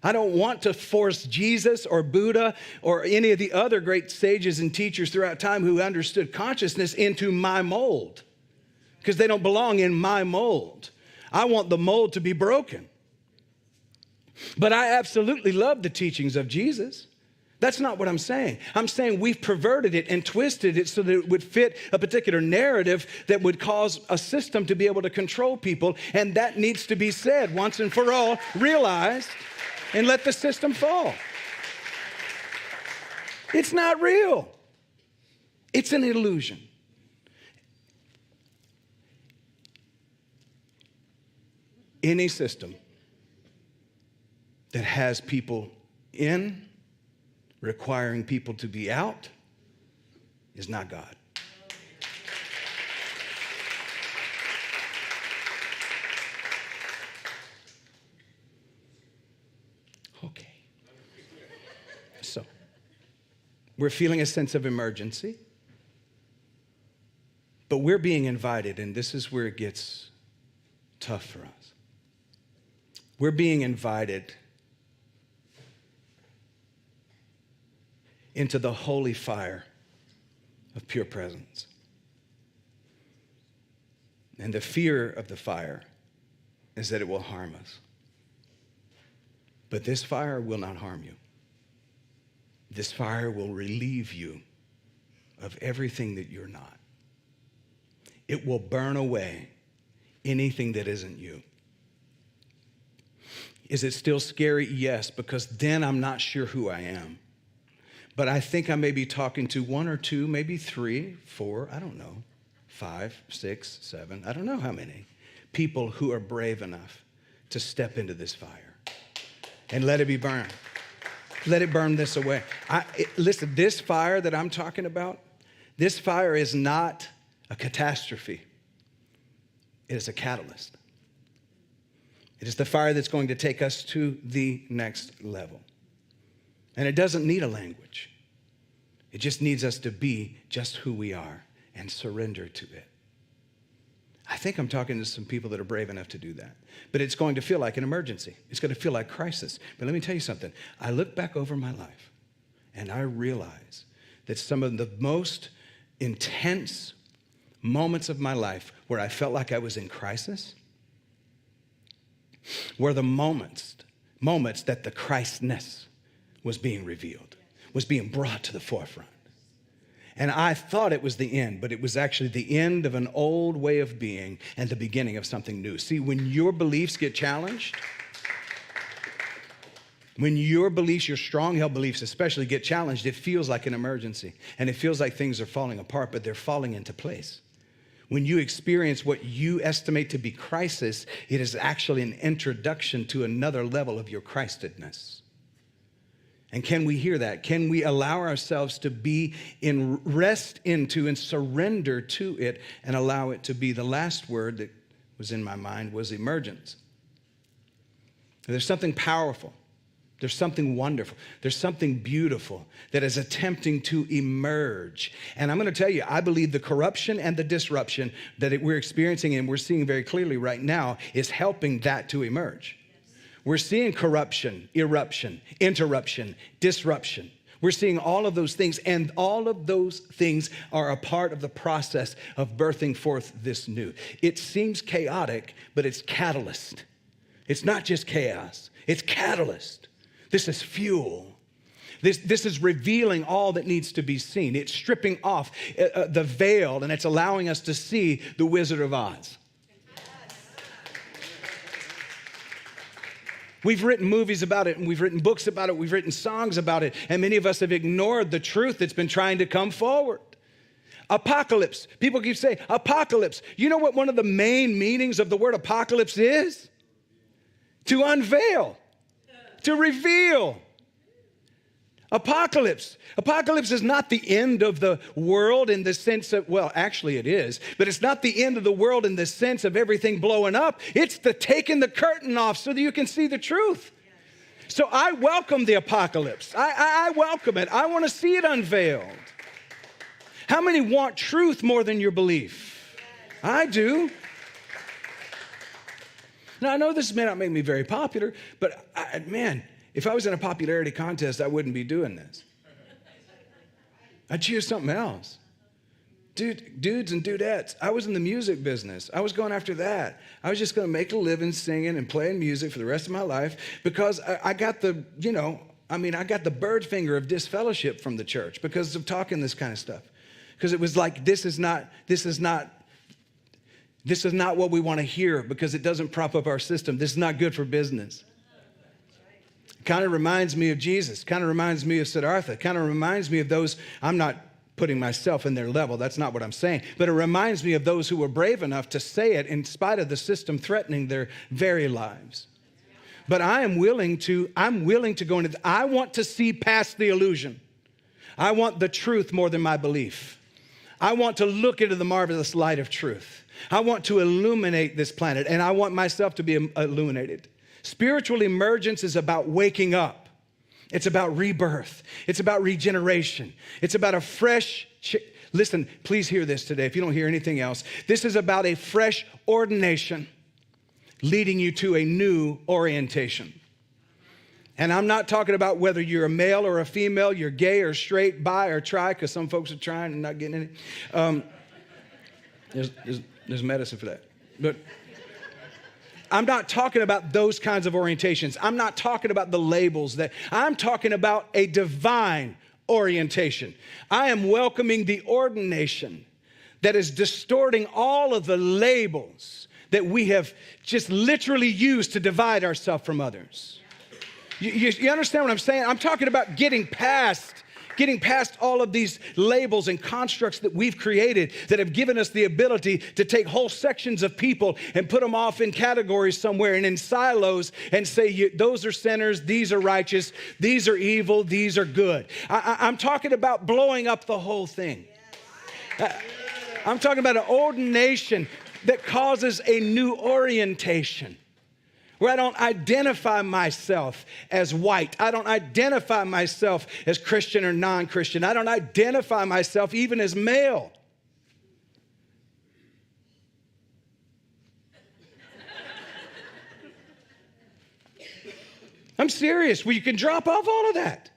I don't want to force Jesus or Buddha or any of the other great sages and teachers throughout time who understood consciousness into my mold, because they don't belong in my mold. I want the mold to be broken. But I absolutely love the teachings of Jesus. That's not what I'm saying. I'm saying we've perverted it and twisted it so that it would fit a particular narrative that would cause a system to be able to control people. And that needs to be said once and for all, realized, and let the system fall. It's not real. It's an illusion. Any system that has people in, requiring people to be out, is not God. Okay. So, we're feeling a sense of emergency, but we're being invited, and this is where it gets tough for us. We're being invited into the holy fire of pure presence. And the fear of the fire is that it will harm us. But this fire will not harm you. This fire will relieve you of everything that you're not. It will burn away anything that isn't you. Is it still scary? Yes, because then I'm not sure who I am. But I think I may be talking to one or two, maybe 3, 4, I don't know, 5, 6, 7, I don't know how many people who are brave enough to step into this fire and let it be burned. Let it burn this away. Listen, this fire that I'm talking about, this fire is not a catastrophe. It is a catalyst. It is the fire that's going to take us to the next level. And it doesn't need a language. It just needs us to be just who we are and surrender to it. I think I'm talking to some people that are brave enough to do that. But it's going to feel like an emergency. It's going to feel like crisis. But let me tell you something. I look back over my life and I realize that some of the most intense moments of my life where I felt like I was in crisis were the moments that the Christness was being revealed, was being brought to the forefront. And I thought it was the end, but it was actually the end of an old way of being and the beginning of something new. See, when your beliefs get challenged, when your beliefs, your strong-held beliefs especially, get challenged, it feels like an emergency. And it feels like things are falling apart, but they're falling into place. When you experience what you estimate to be crisis, it is actually an introduction to another level of your Christedness. And can we hear that? Can we allow ourselves to be in rest into and surrender to it and allow it to be? The last word that was in my mind was emergence. There's something powerful. There's something wonderful. There's something beautiful that is attempting to emerge. And I'm going to tell you, I believe the corruption and the disruption that we're experiencing and we're seeing very clearly right now is helping that to emerge. We're seeing corruption, eruption, interruption, disruption. We're seeing all of those things, and all of those things are a part of the process of birthing forth this new. It seems chaotic, but it's catalyst. It's not just chaos, it's catalyst. This is fuel. This is revealing all that needs to be seen. It's stripping off the veil, and it's allowing us to see the Wizard of Oz. We've written movies about it, and we've written books about it, we've written songs about it, and many of us have ignored the truth that's been trying to come forward. Apocalypse. People keep saying, apocalypse. You know what one of the main meanings of the word apocalypse is? To unveil, to reveal. Apocalypse. Apocalypse is not the end of the world in the sense of, well, actually it is, but it's not the end of the world in the sense of everything blowing up. It's the taking the curtain off so that you can see the truth. So I welcome the apocalypse. I welcome it. I want to see it unveiled. How many want truth more than your belief? I do. Now, I know this may not make me very popular, but man, if I was in a popularity contest, I wouldn't be doing this. I'd choose something else. Dudes and dudettes. I was in the music business. I was going after that. I was just going to make a living singing and playing music for the rest of my life because I got the, I got the bird finger of disfellowship from the church because of talking this kind of stuff. Because it was like, this is not what we want to hear because it doesn't prop up our system. This is not good for business. Kind of reminds me of Jesus, kind of reminds me of Siddhartha, kind of reminds me of those. I'm not putting myself in their level, that's not what I'm saying, but it reminds me of those who were brave enough to say it in spite of the system threatening their very lives. But I'm willing to go into, I want to see past the illusion. I want the truth more than my belief. I want to look into the marvelous light of truth. I want to illuminate this planet, and I want myself to be illuminated. Spiritual emergence is about waking up. It's about rebirth. It's about regeneration. It's about a fresh, listen, please hear this today if you don't hear anything else. This is about a fresh ordination leading you to a new orientation. And I'm not talking about whether you're a male or a female, you're gay or straight, bi or tri, because some folks are trying and not getting any. There's medicine for that. But I'm not talking about those kinds of orientations. I'm not talking about the labels that I'm talking about a divine orientation. I am welcoming the ordination that is distorting all of the labels that we have just literally used to divide ourselves from others. You understand what I'm saying? I'm talking about getting past all of these labels and constructs that we've created that have given us the ability to take whole sections of people and put them off in categories somewhere and in silos and say, those are sinners, these are righteous, these are evil, these are good. I'm talking about blowing up the whole thing. I'm talking about an ordination that causes a new orientation, where I don't identify myself as white. I don't identify myself as Christian or non-Christian. I don't identify myself even as male. I'm serious. Well, you can drop off all of that.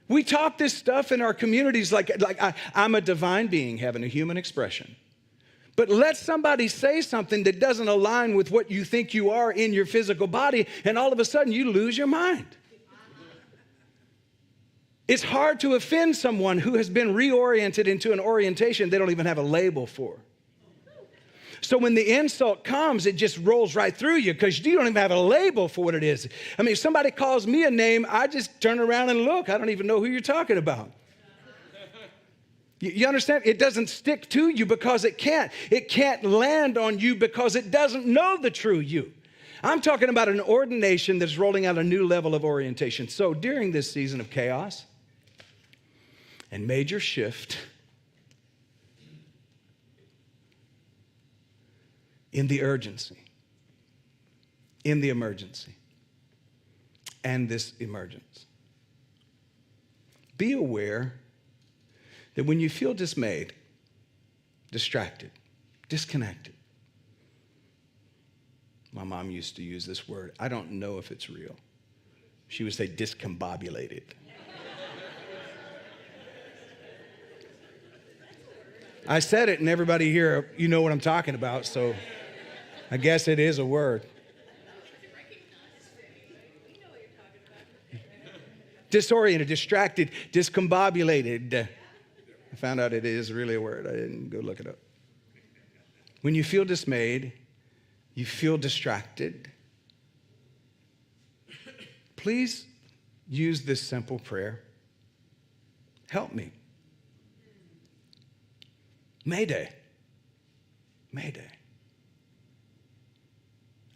We talk this stuff in our communities like I'm a divine being having a human expression. But let somebody say something that doesn't align with what you think you are in your physical body, and all of a sudden you lose your mind. It's hard to offend someone who has been reoriented into an orientation they don't even have a label for. So when the insult comes, it just rolls right through you because you don't even have a label for what it is. I mean, if somebody calls me a name, I just turn around and look. I don't even know who you're talking about. You understand? It doesn't stick to you because it can't. It can't land on you because it doesn't know the true you. I'm talking about an ordination that's rolling out a new level of orientation. So during this season of chaos and major shift in the urgency, in the emergency, and this emergence, be aware that when you feel dismayed, distracted, disconnected, my mom used to use this word. I don't know if it's real. She would say discombobulated. I said it and everybody here, you know what I'm talking about, so I guess it is a word. Disoriented, distracted, discombobulated. I found out it is really a word. I didn't go look it up. When you feel dismayed, you feel distracted, please use this simple prayer. Help me. Mayday. Mayday.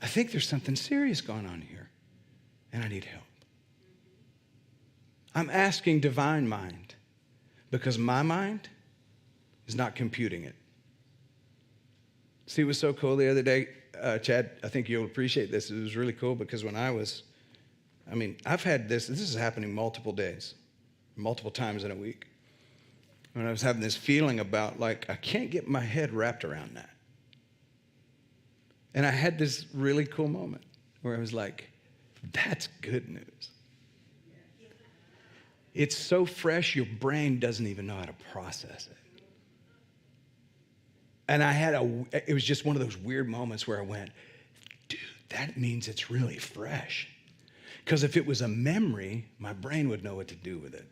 I think there's something serious going on here, and I need help. I'm asking divine mind because my mind is not computing it. See, it was so cool the other day, Chad, I think you'll appreciate this. It was really cool because when I've had this is happening multiple days, multiple times in a week. When I was having this feeling about I can't get my head wrapped around that. And I had this really cool moment where I was like, that's good news. It's so fresh, your brain doesn't even know how to process it. And it was just one of those weird moments where I went, dude, that means it's really fresh. Because if it was a memory, my brain would know what to do with it.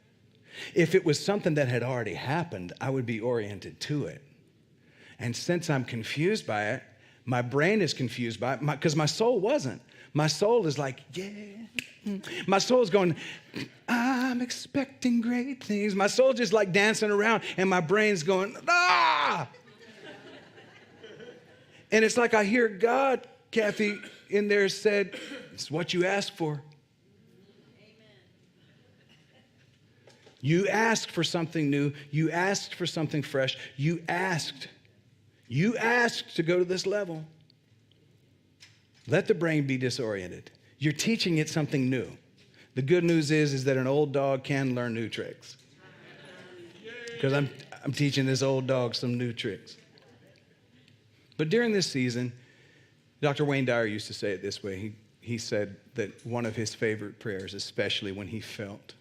If it was something that had already happened, I would be oriented to it. And since I'm confused by it, my brain is confused by it because my soul wasn't. My soul is like, yeah. My soul is going, I'm expecting great things. My soul just like dancing around and my brain's going, ah! And it's like I hear God, Kathy, in there said, it's what you asked for. You asked for something new. You asked for something fresh. You asked to go to this level. Let the brain be disoriented. You're teaching it something new. The good news is that an old dog can learn new tricks. Because I'm teaching this old dog some new tricks. But during this season, Dr. Wayne Dyer used to say it this way. He said that one of his favorite prayers, especially when he felt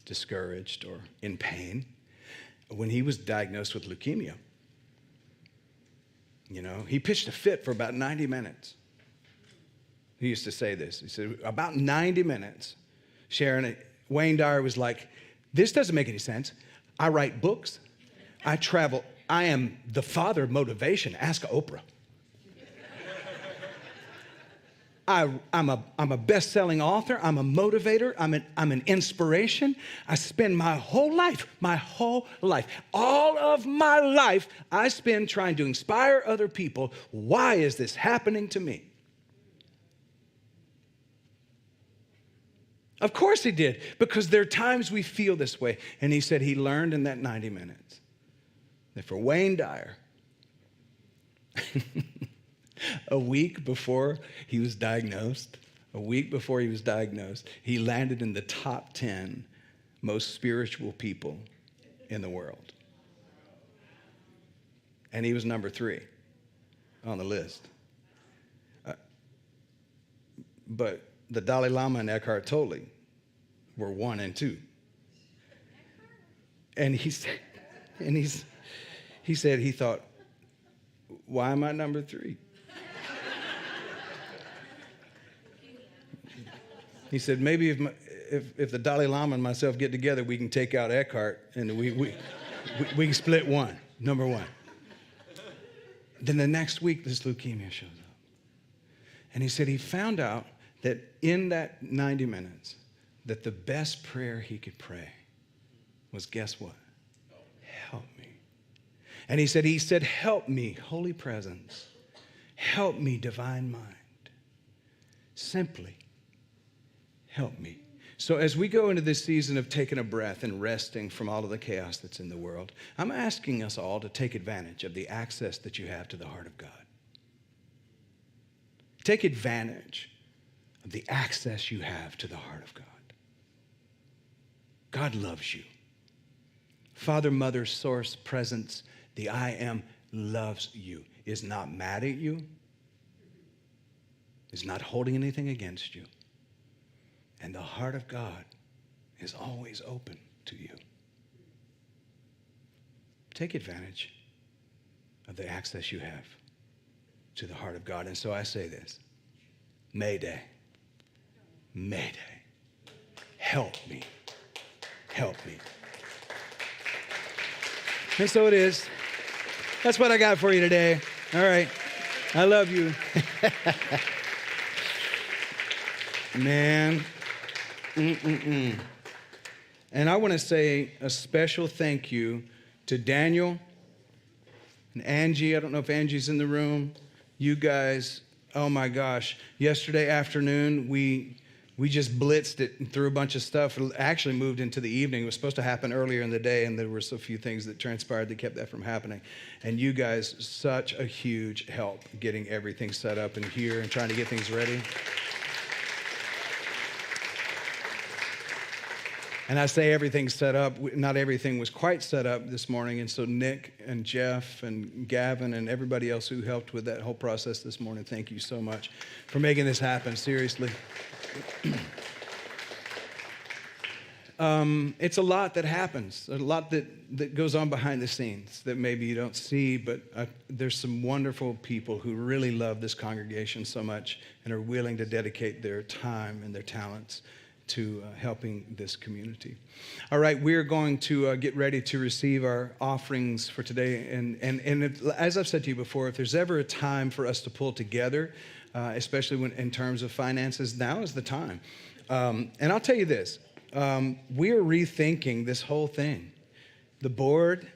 discouraged or in pain, when he was diagnosed with leukemia. You know, he pitched a fit for about 90 minutes. He used to say this. He said, about 90 minutes, Wayne Dyer was like, this doesn't make any sense. I write books. I travel. I am the father of motivation. Ask Oprah. I'm a best-selling author. I'm a motivator. I'm an inspiration. I spend my whole life, all of my life, I spend trying to inspire other people. Why is this happening to me? Of course he did, because there are times we feel this way. And he said he learned in that 90 minutes that for Wayne Dyer, a week before he was diagnosed, he landed in the top 10 most spiritual people in the world. And he was number 3 on the list. But the Dalai Lama and Eckhart Tolle were 1 and 2. And he said he thought, why am I number 3? He said, maybe if the Dalai Lama and myself get together, we can take out Eckhart and we can split number 1. Then the next week, this leukemia shows up. And he said he found out that in that 90 minutes, that the best prayer he could pray was, guess what? Help me. And he said, help me, Holy Presence. Help me, Divine Mind. Simply, help me. So as we go into this season of taking a breath and resting from all of the chaos that's in the world, I'm asking us all to take advantage of the access that you have to the heart of God. Take advantage of the access you have to the heart of God. God loves you. Father, Mother, Source, Presence, the I Am loves you, is not mad at you, is not holding anything against you. And the heart of God is always open to you. Take advantage of the access you have to the heart of God. And so I say this, Mayday, Mayday, help me, help me. And so it is. That's what I got for you today. All right. I love you. Man. And I want to say a special thank you to Daniel and Angie. I don't know if Angie's in the room. You guys, oh my gosh. Yesterday afternoon, we just blitzed it and threw a bunch of stuff. It actually moved into the evening. It was supposed to happen earlier in the day, and there were so few things that transpired that kept that from happening. And you guys, such a huge help getting everything set up in here and trying to get things ready. And I say everything's set up. Not everything was quite set up this morning. And so Nick and Jeff and Gavin and everybody else who helped with that whole process this morning, thank you so much for making this happen, seriously. It's a lot that happens, a lot that goes on behind the scenes that maybe you don't see, but there's some wonderful people who really love this congregation so much and are willing to dedicate their time and their talents to helping this community. All right, we're going to get ready to receive our offerings for today. And as I've said to you before, if there's ever a time for us to pull together, especially when in terms of finances, now is the time. And I'll tell you this, we are rethinking this whole thing. The board,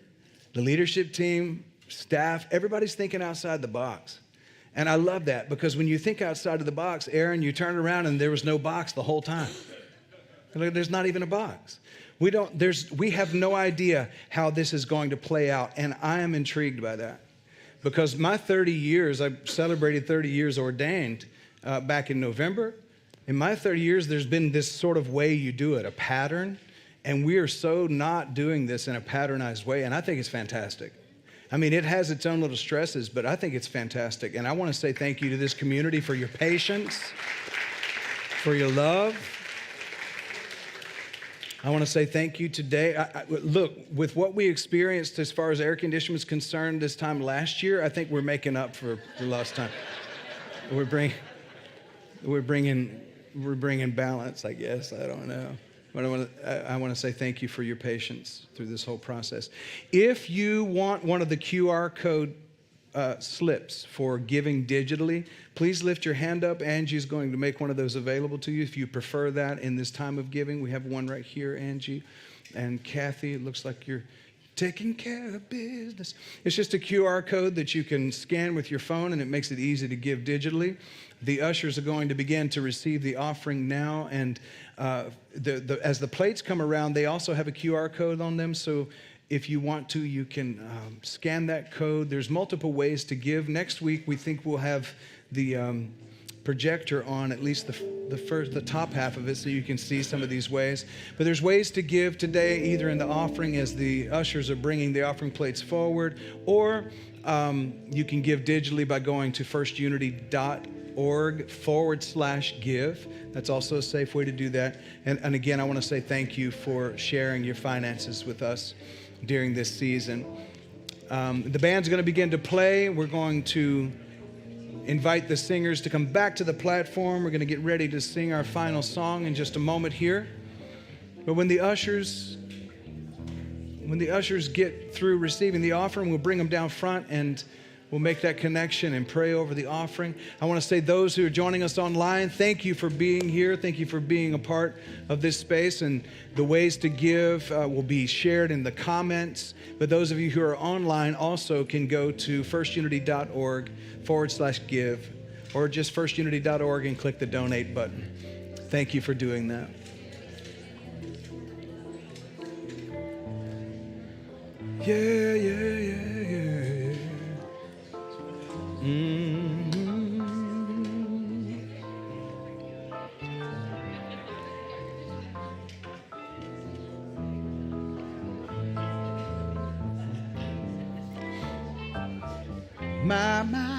the leadership team, staff, everybody's thinking outside the box. And I love that, because when you think outside of the box, Aaron, you turn around and there was no box the whole time. There's not even a box. We have no idea how this is going to play out, and I am intrigued by that. Because my 30 years, I celebrated 30 years ordained back in November. In my 30 years, there's been this sort of way you do it, a pattern, and we are so not doing this in a patternized way, and I think it's fantastic. I mean, it has its own little stresses, but I think it's fantastic. And I want to say thank you to this community for your patience, for your love. I want to say thank you today. Look, with what we experienced as far as air conditioning is concerned this time last year, I think we're making up for the lost time. We're bringing balance, I guess. I don't know. But I want to say thank you for your patience through this whole process. If you want one of the QR code slips for giving digitally, please lift your hand up. Angie's going to make one of those available to you if you prefer that in this time of giving. We have one right here, Angie. And Kathy, it looks like you're taking care of business. It's just a QR code that you can scan with your phone, and it makes it easy to give digitally. The ushers are going to begin to receive the offering now, and as the plates come around, they also have a QR code on them, so if you want to, you can scan that code. There's multiple ways to give. Next week, we think we'll have the projector on at least the top half of it, so you can see some of these ways. But there's ways to give today, either in the offering as the ushers are bringing the offering plates forward, or you can give digitally by going to firstunity.org/give. That's also a safe way to do that. And again, I want to say thank you for sharing your finances with us during this season. The band's going to begin to play. We're going to invite the singers to come back to the platform. We're going to get ready to sing our final song in just a moment here. But when the ushers get through receiving the offering, we'll bring them down front and we'll make that connection and pray over the offering. I want to say those who are joining us online, thank you for being here. Thank you for being a part of this space. And the ways to give will be shared in the comments. But those of you who are online also can go to firstunity.org/give, or just firstunity.org and click the donate button. Thank you for doing that. Yeah, yeah, yeah, yeah. My mind.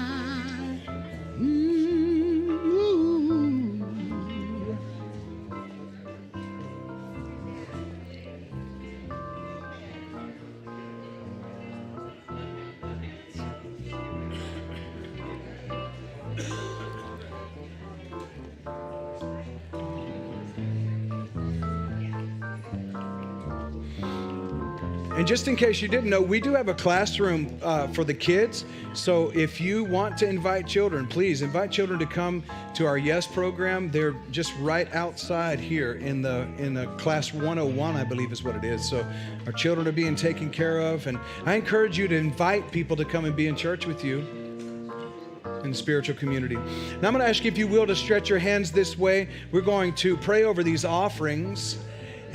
And just in case you didn't know, we do have a classroom for the kids. So if you want to invite children, please invite children to come to our Yes program. They're just right outside here in the class 101, I believe is what it is. So our children are being taken care of. And I encourage you to invite people to come and be in church with you in the spiritual community. Now I'm going to ask you, if you will, to stretch your hands this way. We're going to pray over these offerings.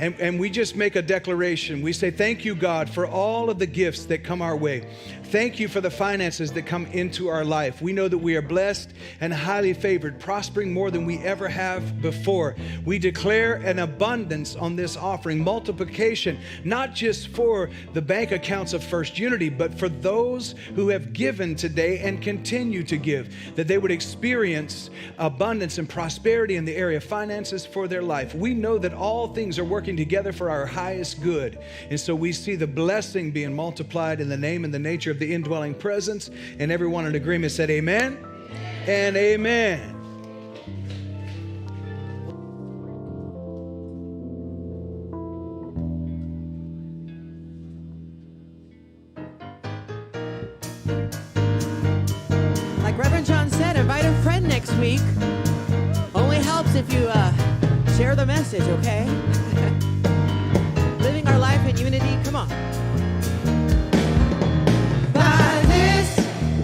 And we just make a declaration. We say, thank you, God, for all of the gifts that come our way. Thank you for the finances that come into our life. We know that we are blessed and highly favored, prospering more than we ever have before. We declare an abundance on this offering, multiplication, not just for the bank accounts of First Unity, but for those who have given today and continue to give, that they would experience abundance and prosperity in the area of finances for their life. We know that all things are working together for our highest good. And so we see the blessing being multiplied in the name and the nature of the indwelling presence. And everyone in agreement said amen and amen. Like Reverend John said, invite a friend next week. Only helps if you share the message, okay? Living our life in unity, come on. By this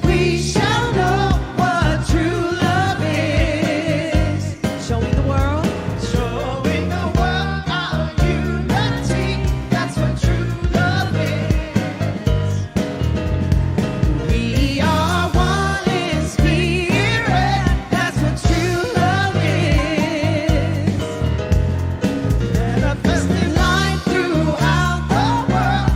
we shall know what true love is. Showing the world. Showing the world our unity. That's what true love is. We are one in spirit. That's what true love is. Manifesting light throughout the world.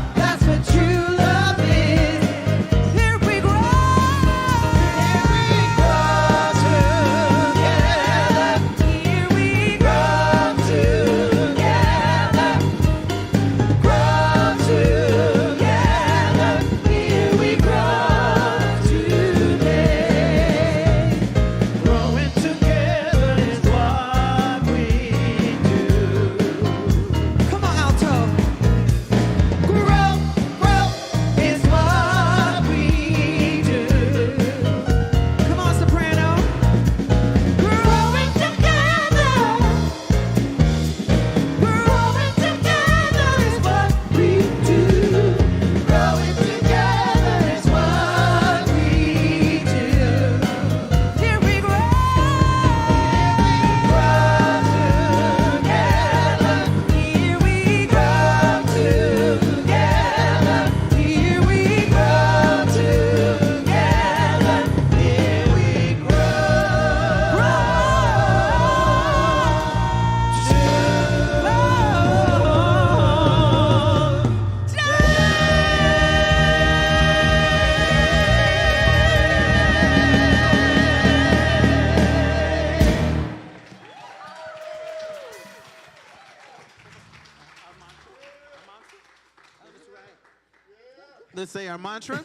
Let's say our mantra.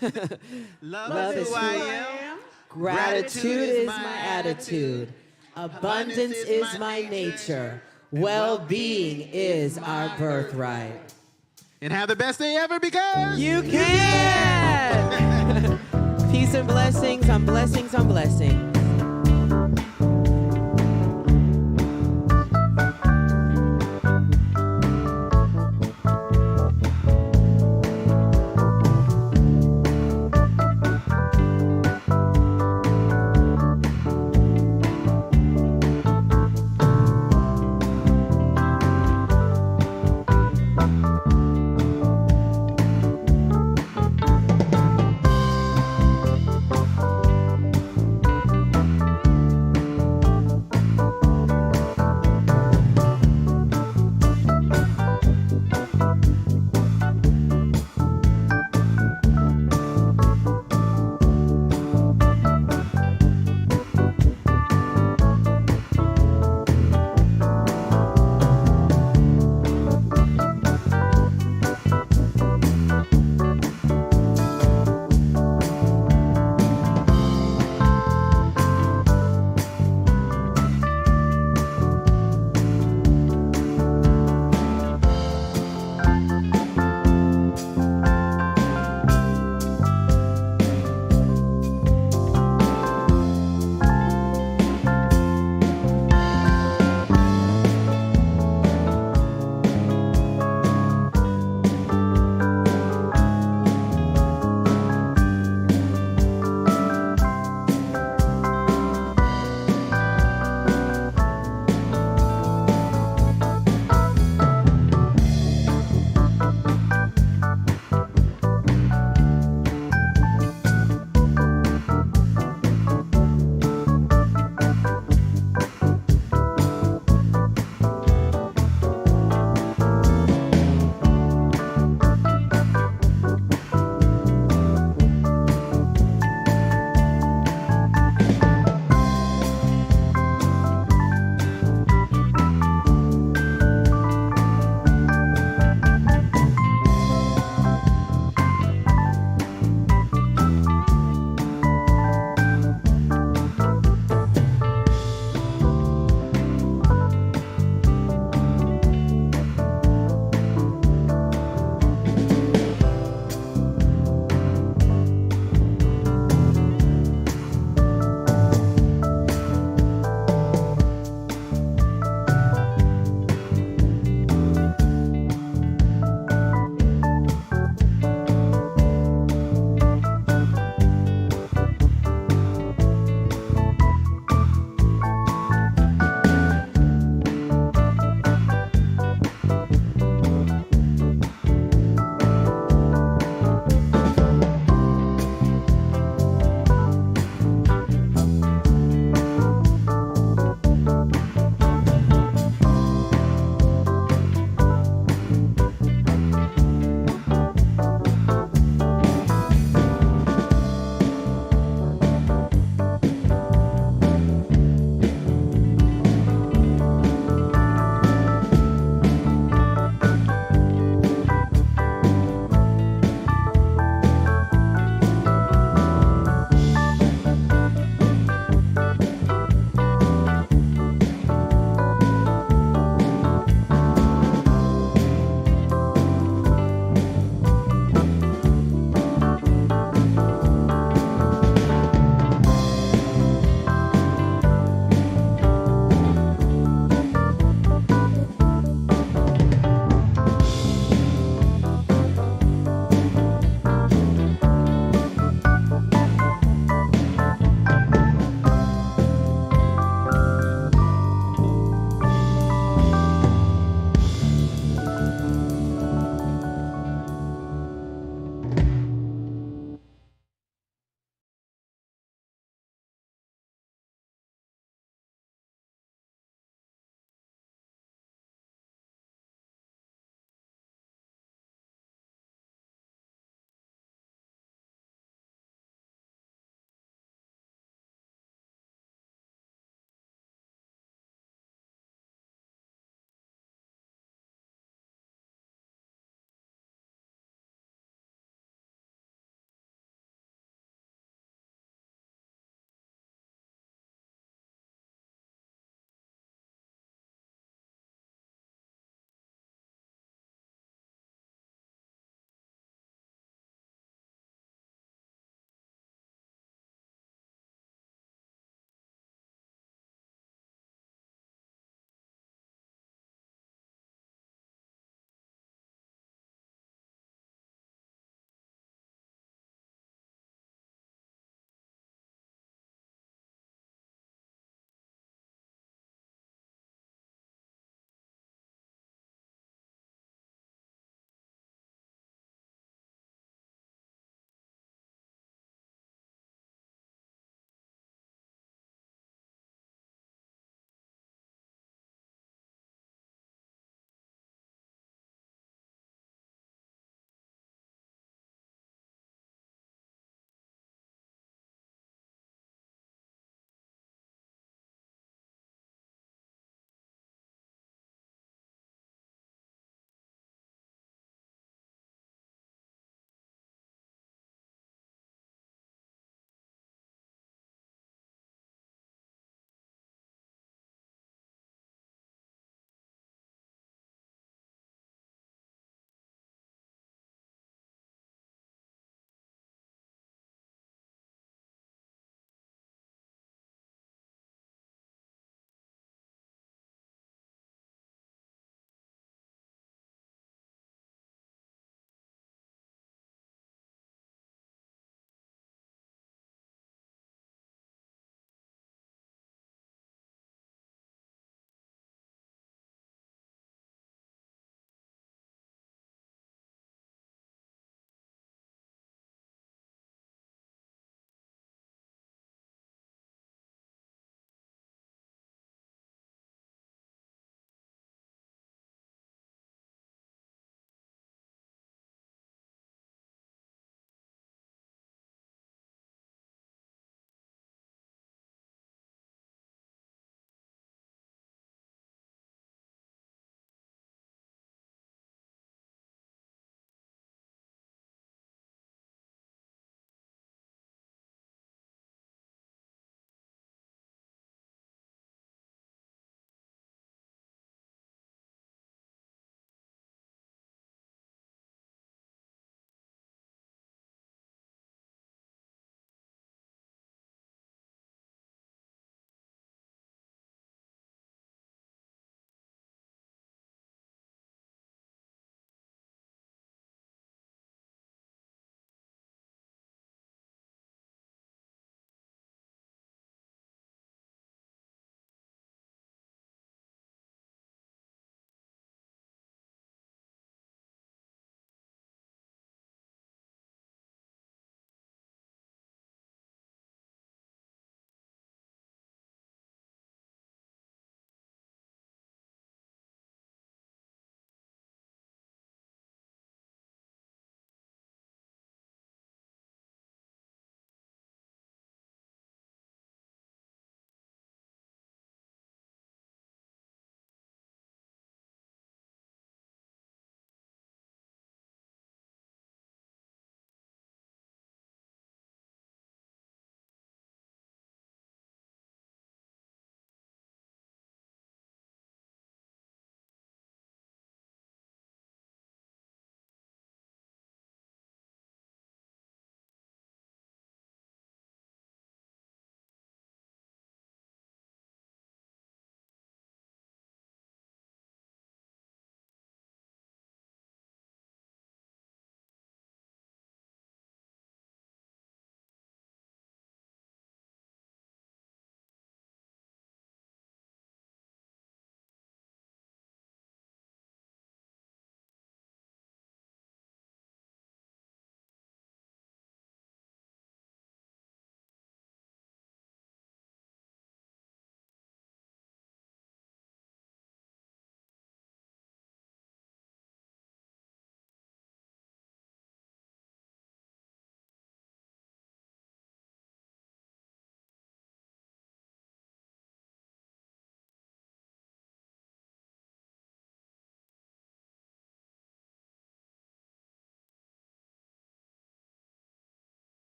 Love is who I am. Gratitude is my attitude. Abundance is my nature. Well-being is our birthright. And have the best day ever because You can! Peace and blessings on blessings on blessings.